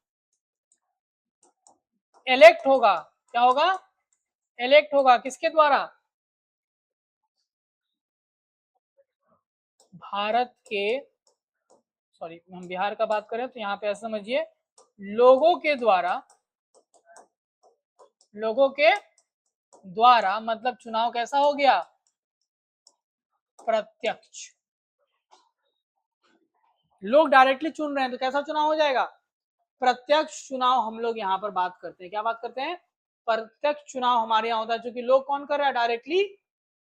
Speaker 1: इलेक्ट होगा। क्या होगा? इलेक्ट होगा। किसके द्वारा? भारत के, सॉरी हम बिहार का बात करें तो यहाँ पे ऐसा समझिए, लोगों के द्वारा, लोगों के द्वारा मतलब चुनाव कैसा हो गया, प्रत्यक्ष। लोग डायरेक्टली चुन रहे हैं तो कैसा चुनाव हो जाएगा, प्रत्यक्ष चुनाव हम लोग यहाँ पर बात करते हैं। क्या बात करते हैं, प्रत्यक्ष चुनाव हमारे यहाँ होता है, क्योंकि लोग कौन कर रहा है, डायरेक्टली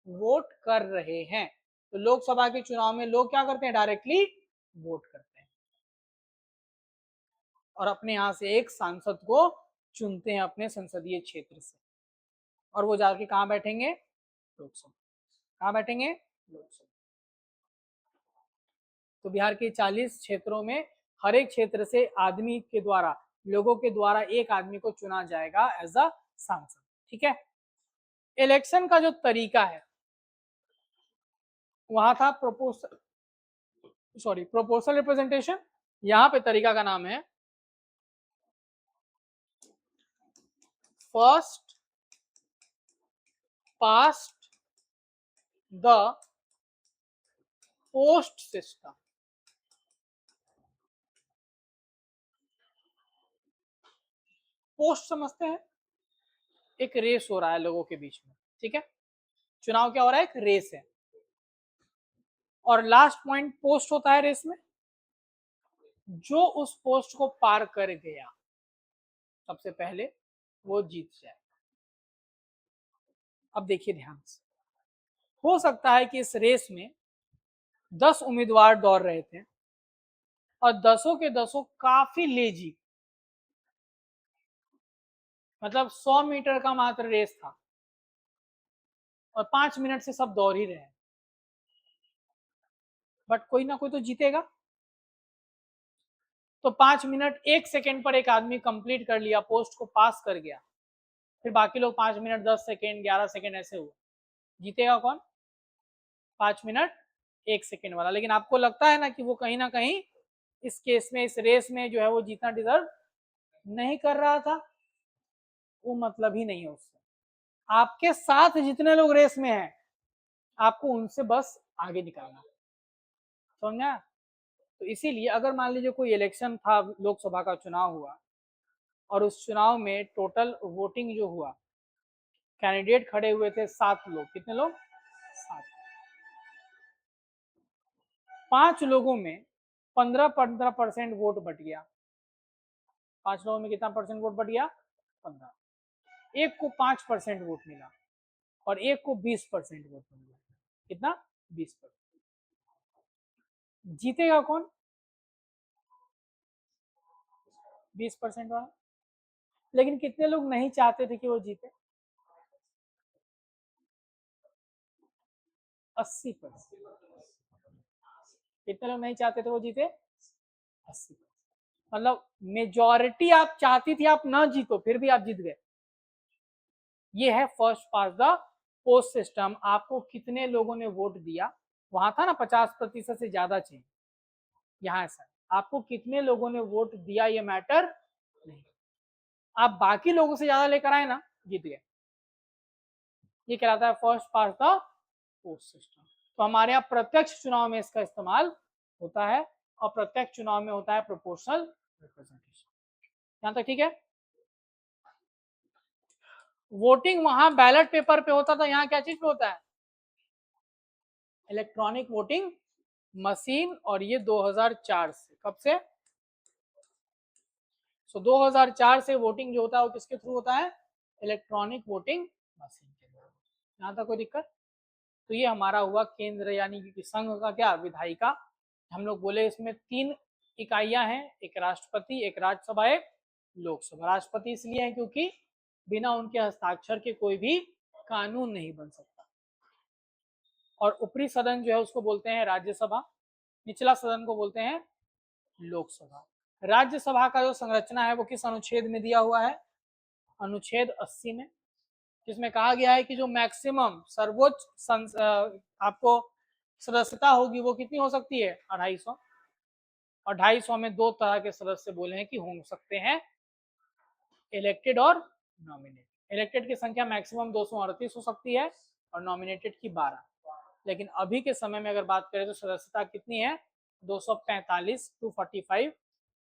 Speaker 1: वोट कर रहे हैं। तो लोकसभा के चुनाव में लोग क्या करते हैं, डायरेक्टली वोट करते हैं और अपने यहाँ से एक सांसद को चुनते हैं अपने संसदीय क्षेत्र से, और वो जाके कहाँ बैठेंगे, लोकसभा। कहाँ बैठेंगे, लोकसभा। तो बिहार के 40 क्षेत्रों में हर एक क्षेत्र से आदमी के द्वारा, लोगों के द्वारा एक आदमी को चुना जाएगा एज अ सांसद। ठीक है। इलेक्शन का जो तरीका है, वहां था प्रोपोर्शनल रिप्रेजेंटेशन, यहां पे तरीका का नाम है first past the post system. Post समझते हैं, एक रेस हो रहा है लोगों के बीच में। ठीक है, चुनाव क्या हो रहा है, एक रेस है, और लास्ट पॉइंट पोस्ट होता है रेस में। जो उस पोस्ट को पार कर गया सबसे पहले, वो जीत जाए। अब देखिए ध्यान से, हो सकता है कि इस रेस में 10 उम्मीदवार दौड़ रहे थे और 10 के 10 काफी लेजी, मतलब 100 मीटर का मात्र रेस था और 5 मिनट से सब दौड़ ही रहे हैं, बट कोई ना कोई तो जीतेगा। तो 5 मिनट 1 सेकेंड पर एक आदमी कंप्लीट कर लिया, पोस्ट को पास कर गया, फिर बाकी लोग 5 मिनट 10 सेकेंड 11 सेकेंड ऐसे हुए, जीतेगा कौन, 5 मिनट 1 सेकेंड वाला। लेकिन आपको लगता है ना कहीं इस केस में, इस रेस में जो है वो जीतना डिजर्व नहीं कर रहा था, वो मतलब ही नहीं है उससे। आपके साथ जितने लोग रेस में हैं, आपको उनसे बस आगे निकालना, समझा। तो इसीलिए अगर मान लीजिए कोई इलेक्शन था, लोकसभा का चुनाव हुआ, और उस चुनाव में टोटल वोटिंग जो हुआ, कैंडिडेट खड़े हुए थे 7 लोग, कितने लोग, 7। 5 लोगों में 15% वोट बट गया। 5 लोगों में कितना परसेंट वोट बट गया, 15। एक को 5% वोट मिला और एक को 20% वोट मिला। कितना, 20%। जीतेगा कौन, 20% वाला। लेकिन कितने लोग नहीं चाहते थे कि वो जीते, 80%। कितने लोग नहीं चाहते थे वो जीते, 80%। मतलब मेजॉरिटी आप चाहती थी आप ना जीतो, फिर भी आप जीत गए। ये है first pass the post system. आपको कितने लोगों ने वोट दिया, वहां था ना 50% से ज्यादा चाहिए, यहाँ ऐसा आपको कितने लोगों ने वोट दिया ये मैटर नहीं, आप बाकी लोगों से ज्यादा लेकर आए ना, जीत गए। ये कहलाता है first pass the post system. तो हमारे यहाँ प्रत्यक्ष चुनाव में इसका इस्तेमाल होता है, और प्रत्यक्ष चुनाव में होता है प्रोपोर्शनल रिप्रेजेंटेशन। यहाँ तक ठीक है। वोटिंग वहां बैलेट पेपर पे होता था, यहाँ क्या चीज पे होता है, इलेक्ट्रॉनिक वोटिंग मशीन। और ये 2004 से, कब से, 2004 से वोटिंग जो होता है वो किसके थ्रू होता है, इलेक्ट्रॉनिक वोटिंग मशीन के थ्रू। यहाँ तक कोई दिक्कत। तो ये हमारा हुआ केंद्र यानी कि संघ का क्या, विधायिका। हम लोग बोले इसमें 3 इकाइयां हैं, एक राष्ट्रपति, एक राज्यसभा, एक लोकसभा। राष्ट्रपति इसलिए है क्योंकि बिना उनके हस्ताक्षर के कोई भी कानून नहीं बन सकता। और ऊपरी सदन जो है उसको बोलते हैं राज्यसभा, निचला सदन को बोलते हैं लोकसभा। राज्यसभा का जो संरचना है वो किस अनुच्छेद में दिया हुआ है, अनुच्छेद 80 में, जिसमें कहा गया है कि जो मैक्सिमम सर्वोच्च आपको सदस्यता होगी वो कितनी हो सकती है, 250। और 250 में 2 तरह के सदस्य बोले हैं कि हो सकते हैं, इलेक्टेड और नॉमिनेटेड। इलेक्टेड की संख्या मैक्सिमम 238 हो सकती है और नॉमिनेटेड की 12। लेकिन अभी के समय में अगर बात करें तो सदस्यता कितनी है, 245 245,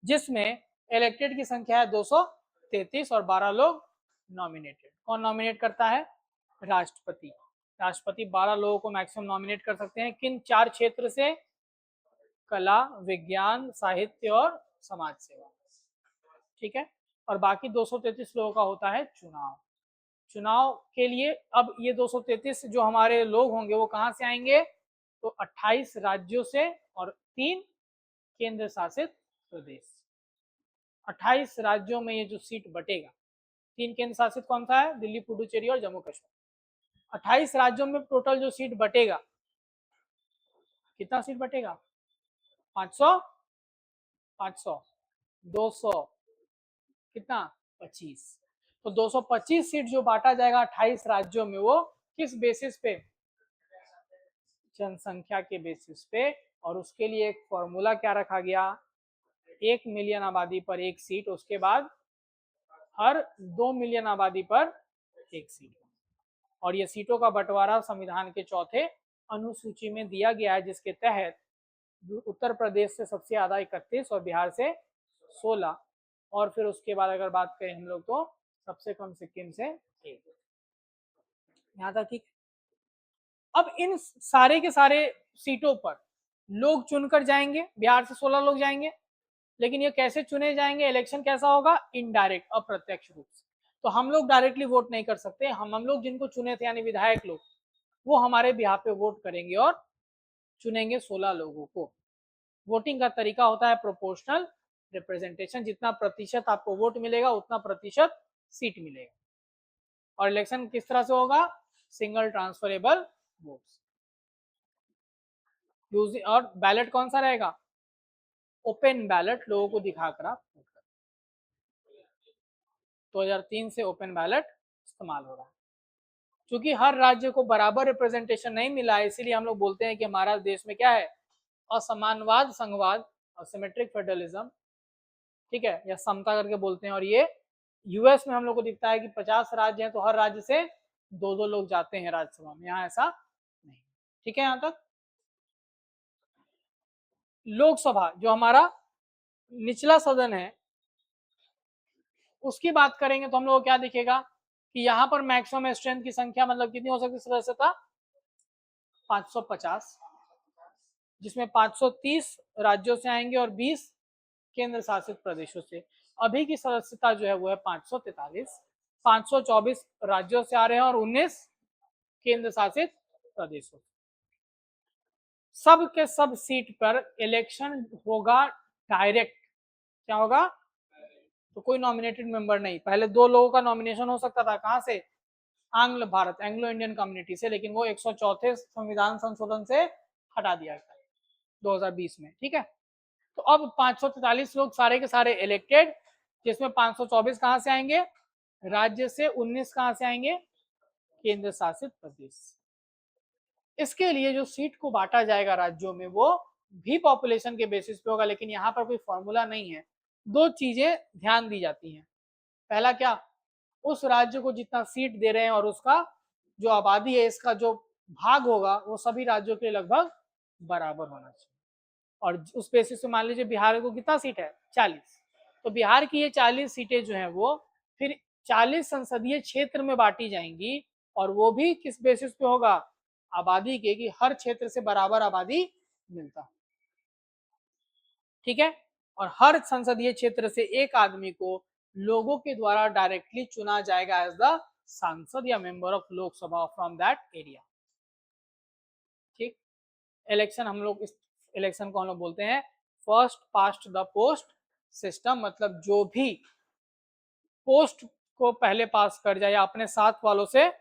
Speaker 1: जिसमें इलेक्टेड की संख्या है 233 और 12 लोग नॉमिनेटेड। कौन नॉमिनेट करता है, राष्ट्रपति। राष्ट्रपति 12 लोगों को मैक्सिमम नॉमिनेट कर सकते हैं, किन 4 क्षेत्र से, कला, विज्ञान, साहित्य और समाज सेवा, ठीक है। और बाकी 233 लोगों का होता है चुनाव। चुनाव के लिए अब ये 233 जो हमारे लोग होंगे वो कहाँ से आएंगे, तो 28 राज्यों से और 3 केंद्र शासित प्रदेश। 28 राज्यों में ये जो सीट बटेगा, 3 केंद्र शासित कौन सा है, दिल्ली, पुडुचेरी और जम्मू कश्मीर। 28 राज्यों में टोटल जो सीट बटेगा, कितना सीट बटेगा, 500 500 200 कितना, 25। तो 225 सीट जो बांटा जाएगा 28 राज्यों में, वो किस बेसिस पे, जनसंख्या के बेसिस पे। और उसके लिए एक फॉर्मूला क्या रखा गया, 1 मिलियन आबादी पर एक सीट, उसके बाद हर 2 मिलियन आबादी पर एक सीट। और ये सीटों का बंटवारा संविधान के 4थे अनुसूची में दिया गया है, जिसके तहत उत्तर प्रदेश से सबसे ज्यादा 31 और बिहार से 16, और फिर उसके बाद अगर बात करें हम लोग तो सबसे कम सिक्किम से 1। यहाँ तक ठीक। अब इन सारे के सारे सीटों पर लोग चुनकर जाएंगे, बिहार से 16 लोग जाएंगे, लेकिन ये कैसे चुने जाएंगे, इलेक्शन कैसा होगा, इनडायरेक्ट, अप्रत्यक्ष रूप से। तो हम लोग डायरेक्टली वोट नहीं कर सकते, हम लोग जिनको चुने थे यानी विधायक लोग, वो हमारे बिहार पे वोट करेंगे और चुनेंगे 16 लोगों को। वोटिंग का तरीका होता है प्रोपोर्शनल रिप्रेजेंटेशन, जितना प्रतिशत आपको वोट मिलेगा उतना प्रतिशत सीट मिलेगा। और इलेक्शन किस तरह से होगा, सिंगल ट्रांसफरेबल वोट्स। और बैलेट कौन सा रहेगा, ओपन बैलेट, लोगों को दिखाकर आप वोट कर। 2003 से ओपन बैलेट इस्तेमाल हो रहा है। क्योंकि हर राज्य को बराबर रिप्रेजेंटेशन नहीं मिला है, इसीलिए हम लोग बोलते हैं कि हमारा देश में क्या है, असमानवाद संघवाद, सिमेट्रिक फेडरलिज्म, ठीक है, या समता करके बोलते हैं। और ये यूएस में हम लोग को दिखता है कि 50 राज्य हैं तो हर राज्य से 2-2 लोग जाते हैं राज्यसभा में, यहाँ ऐसा नहीं, ठीक है। यहाँ तक लोकसभा जो हमारा निचला सदन है उसकी बात करेंगे तो हम लोग को क्या दिखेगा कि यहाँ पर मैक्सिमम स्ट्रेंथ की संख्या मतलब कितनी हो सकती है सदस्यता, 550, जिसमें 530 राज्यों से आएंगे और 20 केंद्र शासित प्रदेशों से। अभी की सदस्यता जो है वो है 543, 524 राज्यों से आ रहे हैं और 19 केंद्र शासित प्रदेशों से। सब के सब सीट पर इलेक्शन होगा डायरेक्ट। क्या होगा, तो कोई नॉमिनेटेड मेंबर नहीं। पहले 2 लोगों का नॉमिनेशन हो सकता था, कहां से, आंग्ल भारत, एंग्लो इंडियन कम्युनिटी से, लेकिन वो 104 संविधान संशोधन से हटा दिया गया 2020 में, ठीक है। तो अब 543 लोग सारे के सारे इलेक्टेड, जिसमें 524 कहां से आएंगे, राज्य से, 19 कहां से आएंगे, केंद्र शासित प्रदेश। इसके लिए जो सीट को बांटा जाएगा राज्यों में वो भी पॉपुलेशन के बेसिस पे होगा, लेकिन यहाँ पर कोई फॉर्मूला नहीं है। 2 चीजें ध्यान दी जाती हैं। पहला क्या, उस राज्य को जितना सीट दे रहे हैं और उसका जो आबादी है इसका जो भाग होगा वो सभी राज्यों के लगभग बराबर होना चाहिए। और उस बेसिस पे मान लीजिए बिहार को कितना सीट है, 40, तो बिहार की ये 40 सीटें जो है वो फिर 40 संसदीय क्षेत्र में बांटी जाएंगी, और वो भी किस बेसिस पे होगा, आबादी के, कि हर क्षेत्र से बराबर आबादी मिलता, ठीक है। और हर संसदीय क्षेत्र से एक आदमी को लोगों के द्वारा डायरेक्टली चुना जाएगा एज द सांसद या member of Lok Sabha from that area, ठीक। इलेक्शन हम लोग, इस इलेक्शन को हम लोग बोलते हैं first past the post system. मतलब जो भी पोस्ट को पहले पास कर जाए या अपने साथ वालों से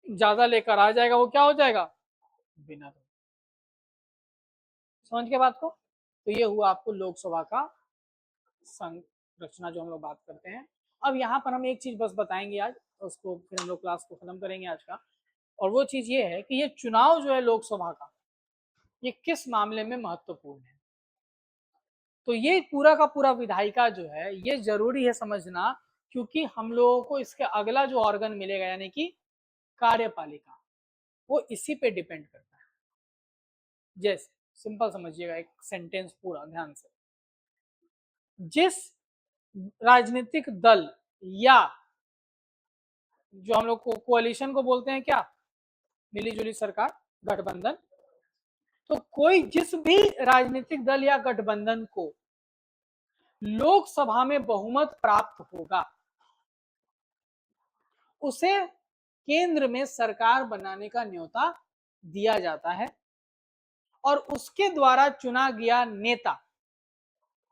Speaker 1: ज्यादा लेकर आ जाएगा वो क्या हो जाएगा, विनर। समझ के बात को। तो ये हुआ आपको लोकसभा का संरचना जो हम लोग बात करते हैं। अब यहाँ पर हम एक चीज बस बताएंगे आज, उसको फिर हम लोग क्लास को खत्म करेंगे आज का। और वो चीज ये है कि ये चुनाव जो है लोकसभा का, ये किस मामले में महत्वपूर्ण है। तो ये पूरा का पूरा विधायिका जो है ये जरूरी है समझना, क्योंकि हम लोगों को इसके अगला जो ऑर्गन मिलेगा यानी कि कार्यपालिका, वो इसी पे डिपेंड करता है। जैसे सिंपल समझिएगा, एक सेंटेंस पूरा ध्यान से, जिस राजनीतिक दल या जो हम लोग को कोalition को बोलते हैं क्या, मिलीजुली सरकार, गठबंधन, तो कोई जिस भी राजनीतिक दल या गठबंधन को लोकसभा में बहुमत प्राप्त होगा उसे केंद्र में सरकार बनाने का न्योता दिया जाता है और उसके द्वारा चुना गया नेता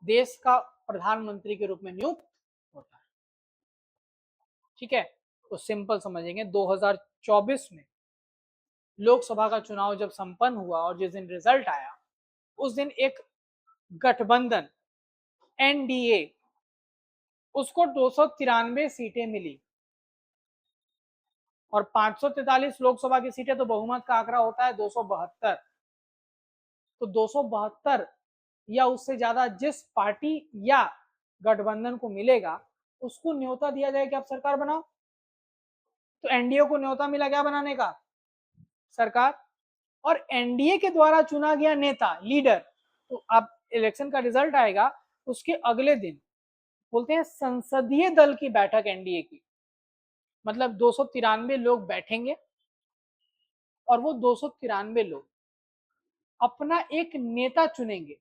Speaker 1: देश का प्रधानमंत्री के रूप में नियुक्त होता है। ठीक है, तो सिंपल समझेंगे, 2024 में लोकसभा का चुनाव जब संपन्न हुआ और जिस दिन रिजल्ट आया उस दिन एक गठबंधन एनडीए उसको 293 सीटें मिली और 543 लोकसभा की सीटें, तो बहुमत का आंकड़ा होता है 272। तो 272 या उससे ज्यादा जिस पार्टी या गठबंधन को मिलेगा उसको न्योता दिया जाए कि आप सरकार बनाओ। तो एनडीए को न्योता मिला क्या बनाने का, सरकार, और एनडीए के द्वारा चुना गया नेता लीडर, तो अब इलेक्शन का रिजल्ट आएगा उसके अगले दिन बोलते हैं संसदीय दल की बैठक एनडीए की, मतलब 293 लोग बैठेंगे और वो 293 लोग अपना एक नेता चुनेंगे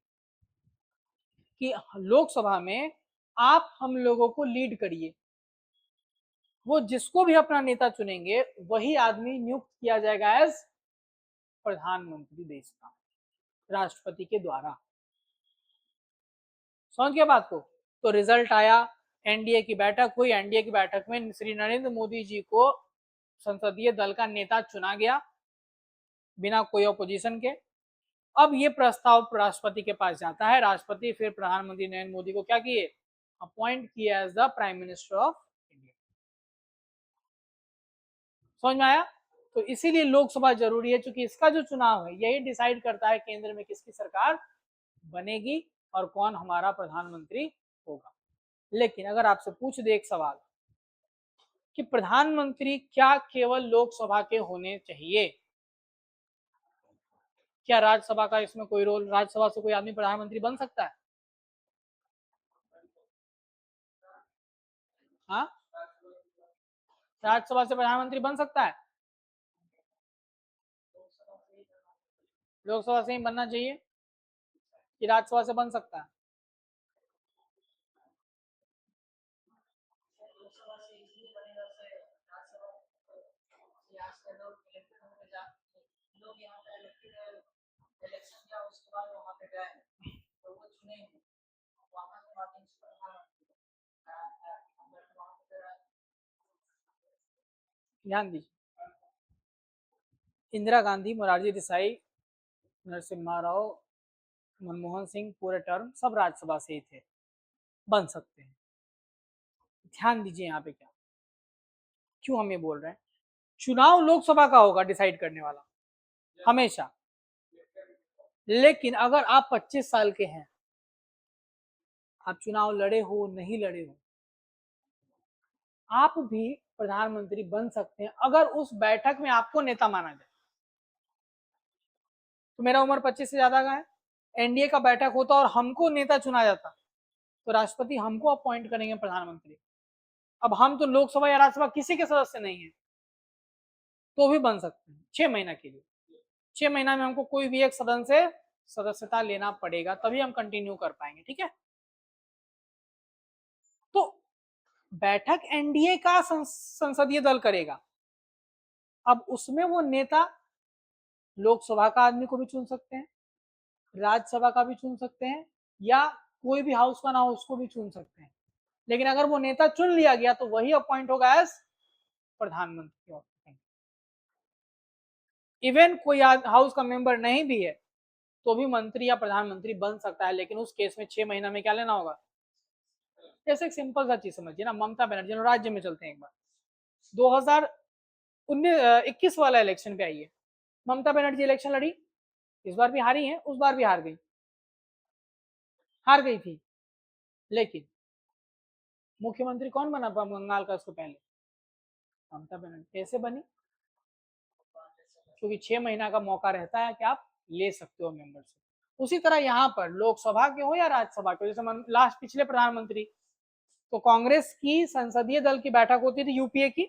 Speaker 1: कि लोकसभा में आप हम लोगों को लीड करिए। वो जिसको भी अपना नेता चुनेंगे वही आदमी नियुक्त किया जाएगा एज प्रधानमंत्री देश का, राष्ट्रपति के द्वारा। समझ गया बात को। तो रिजल्ट आया, एनडीए की बैठक हुई, एनडीए की बैठक में श्री नरेंद्र मोदी जी को संसदीय दल का नेता चुना गया बिना कोई अपोजिशन के। अब ये प्रस्ताव राष्ट्रपति के पास जाता है, राष्ट्रपति फिर प्रधानमंत्री नरेंद्र मोदी को क्या किए, अपॉइंट किया as the prime minister of India. समझ में आया। तो इसीलिए लोकसभा जरूरी है, क्योंकि इसका जो चुनाव है यही डिसाइड करता है केंद्र में किसकी सरकार बनेगी और कौन हमारा प्रधानमंत्री होगा। लेकिन अगर आपसे पूछ दे एक सवाल कि प्रधानमंत्री क्या केवल लोकसभा के होने चाहिए, क्या राज्यसभा का इसमें कोई रोल, राज्यसभा से कोई आदमी प्रधानमंत्री बन सकता है? हाँ, राज्यसभा से प्रधानमंत्री बन सकता है? लोकसभा से ही बनना चाहिए कि राज्यसभा से बन सकता है? ध्यान दीजिए, इंदिरा गांधी, मोरारजी देसाई, नरसिम्हा राव, मनमोहन सिंह पूरे टर्म सब राज्यसभा से ही थे, बन सकते हैं। ध्यान दीजिए यहाँ पे क्या, क्यों हम ये बोल रहे हैं, चुनाव लोकसभा का होगा डिसाइड करने वाला हमेशा। लेकिन अगर आप 25 साल के हैं, आप चुनाव लड़े हो नहीं लड़े हो, आप भी प्रधानमंत्री बन सकते हैं अगर उस बैठक में आपको नेता माना जाए। तो मेरा उम्र 25 से ज्यादा का है, एनडीए का बैठक होता और हमको नेता चुना जाता, तो राष्ट्रपति हमको अपॉइंट करेंगे प्रधानमंत्री। अब हम तो लोकसभा या राज्यसभा किसी के सदस्य नहीं है, तो भी बन सकते हैं 6 महीना के लिए। 6 महीना में हमको कोई भी एक सदन से सदस्यता लेना पड़ेगा, तभी हम कंटिन्यू कर पाएंगे। ठीक है, तो बैठक एनडीए का संसदीय दल करेगा। अब उसमें वो नेता लोकसभा का आदमी को भी चुन सकते हैं, राज्यसभा का भी चुन सकते हैं, या कोई भी हाउस का ना हो उसको भी चुन सकते हैं। लेकिन अगर वो नेता चुन लिया गया तो वही अपॉइंट होगा एज प्रधानमंत्री। इवन कोई हाउस का मेंबर नहीं भी है तो भी मंत्री या प्रधानमंत्री बन सकता है, लेकिन उस केस में 6 महीना में क्या लेना होगा। जैसे एक सिंपल सा चीज समझिए ना, ममता बनर्जी, राज्य में चलते हैं एक बार, 2021 वाला इलेक्शन पे आइए, ममता बनर्जी इलेक्शन लड़ी, इस बार भी हारी है, उस बार भी हार गई थी, लेकिन मुख्यमंत्री कौन बना बंगाल का उसको पहले, ममता बनर्जी। कैसे बनी, क्योंकि 6 महीना का मौका रहता है कि आप ले सकते हो मेंबरशिप। उसी तरह यहाँ पर लोकसभा के हो या राज्यसभा के, जैसे लास्ट पिछले प्रधानमंत्री, तो कांग्रेस की संसदीय दल की बैठक होती थी यूपीए की,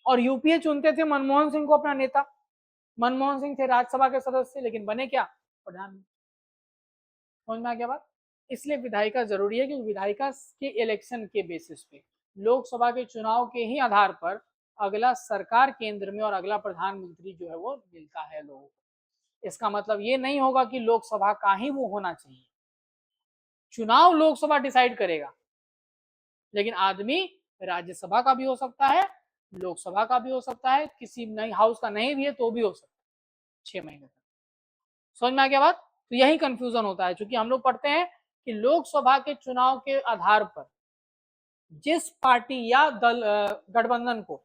Speaker 1: और यूपीए चुनते थे मनमोहन सिंह को अपना नेता। मनमोहन सिंह थे राज्यसभा के सदस्य, लेकिन बने क्या, प्रधानमंत्री। समझ में आ गया बात। इसलिए विधायिका जरूरी है, क्योंकि विधायिका के इलेक्शन के बेसिस पे, लोकसभा के चुनाव के ही आधार पर अगला सरकार केंद्र में और अगला प्रधानमंत्री जो है वो मिलता है लोगों को। इसका मतलब ये नहीं होगा कि लोकसभा का ही वो होना चाहिए, चुनाव लोकसभा डिसाइड करेगा, लेकिन आदमी राज्यसभा का भी हो सकता है, लोकसभा का भी हो सकता है, किसी नई हाउस का नहीं भी है तो भी हो सकता है 6 महीने तक। समझ में आ गया बात। तो यही कंफ्यूजन होता है, क्योंकि हम लोग पढ़ते हैं कि लोकसभा के चुनाव के आधार पर जिस पार्टी या दल गठबंधन को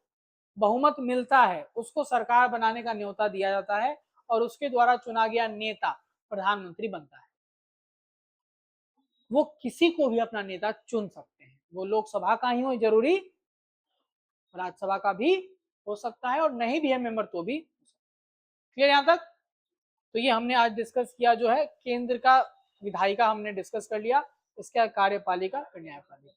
Speaker 1: बहुमत मिलता है उसको सरकार बनाने का न्योता दिया जाता है, और उसके द्वारा चुना गया नेता प्रधानमंत्री बनता है। वो किसी को भी अपना नेता चुन सकते हैं, वो लोकसभा का ही हो जरूरी, राज्यसभा का भी हो सकता है, और नहीं भी है मेंबर तो भी। क्लियर यहाँ तक। तो ये हमने आज डिस्कस किया, जो है केंद्र का विधायिका हमने डिस्कस कर लिया, इसका कार्यपालिका और न्यायपालिका।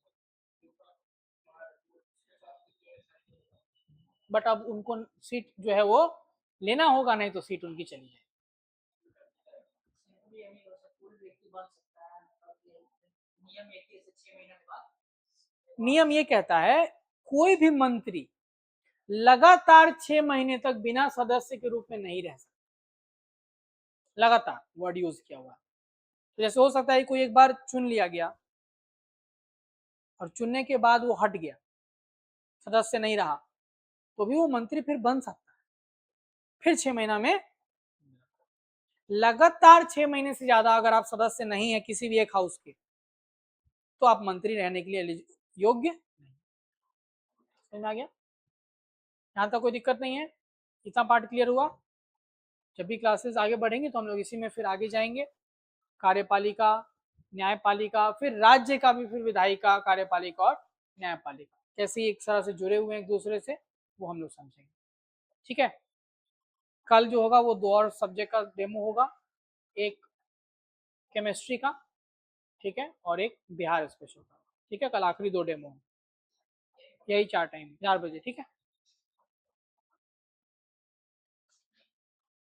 Speaker 1: बट अब उनको सीट जो है वो लेना होगा, नहीं तो सीट उनकी चली जाएगी। नियम ये कहता है कोई भी मंत्री लगातार 6 महीने तक बिना सदस्य के रूप में नहीं रह सकता। लगातार वर्ड यूज किया हुआ। तो जैसे हो सकता है कोई एक बार चुन लिया गया और चुनने के बाद वो हट गया, सदस्य नहीं रहा, तो भी वो मंत्री फिर बन सकता है, फिर 6 महीना में। लगातार 6 महीने से ज्यादा अगर आप सदस्य नहीं है किसी भी एक हाउस के, तो आप मंत्री रहने के लिए योग्य नहीं। समझ में आ गया। यहाँ तक कोई दिक्कत नहीं है, इतना पार्ट क्लियर हुआ। जब भी क्लासेस आगे बढ़ेंगे तो हम लोग इसी में फिर आगे जाएंगे, कार्यपालिका, न्यायपालिका, फिर राज्य का भी, फिर विधायिका, कार्यपालिका और न्यायपालिका कैसे एक तरह से जुड़े हुए हैं एक दूसरे से, वो हम लोग समझेंगे। ठीक है। कल जो होगा वो 2 और सब्जेक्ट का डेमो होगा, एक केमिस्ट्री का, ठीक है, और एक बिहार स्पेशल का। ठीक है, कल आखिरी 2 डेमो, यही 4 टाइम 4 बजे। ठीक है।